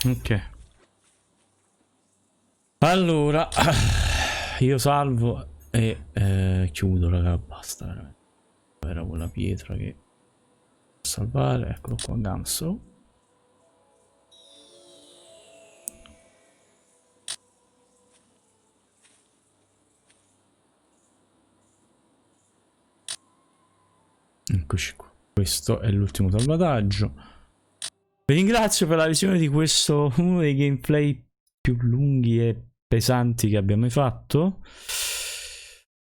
Ok. Allora, io salvo e chiudo, raga, basta veramente. Era quella pietra che salvare, eccolo qua, Gamso. Eccoci qua. Questo è l'ultimo salvataggio. Vi ringrazio per la visione di questo, uno dei gameplay più lunghi e pesanti che abbiamo mai fatto.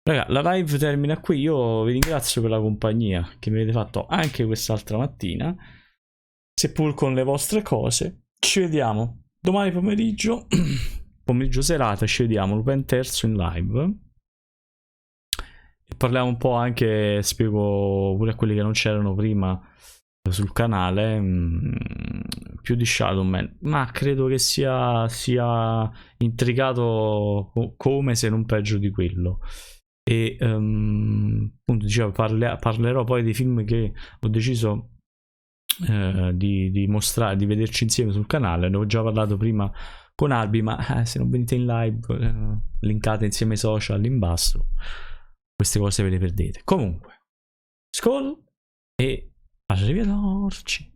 Raga, la live termina qui. Io vi ringrazio per la compagnia che mi avete fatto anche quest'altra mattina, seppur con le vostre cose. Ci vediamo domani pomeriggio, pomeriggio serata, ci vediamo Lupin terzo in live. E parliamo un po' anche, spiego pure a quelli che non c'erano prima sul canale, più di Shadow Man, ma credo che sia intricato come se non peggio di quello. E appunto dicevo, parlerò poi dei film che ho deciso di mostrare, di vederci insieme sul canale. Ne ho già parlato prima con Albi, ma se non venite in live, linkate insieme ai social in basso, queste cose ve le perdete. Comunque, skol e arrivederci.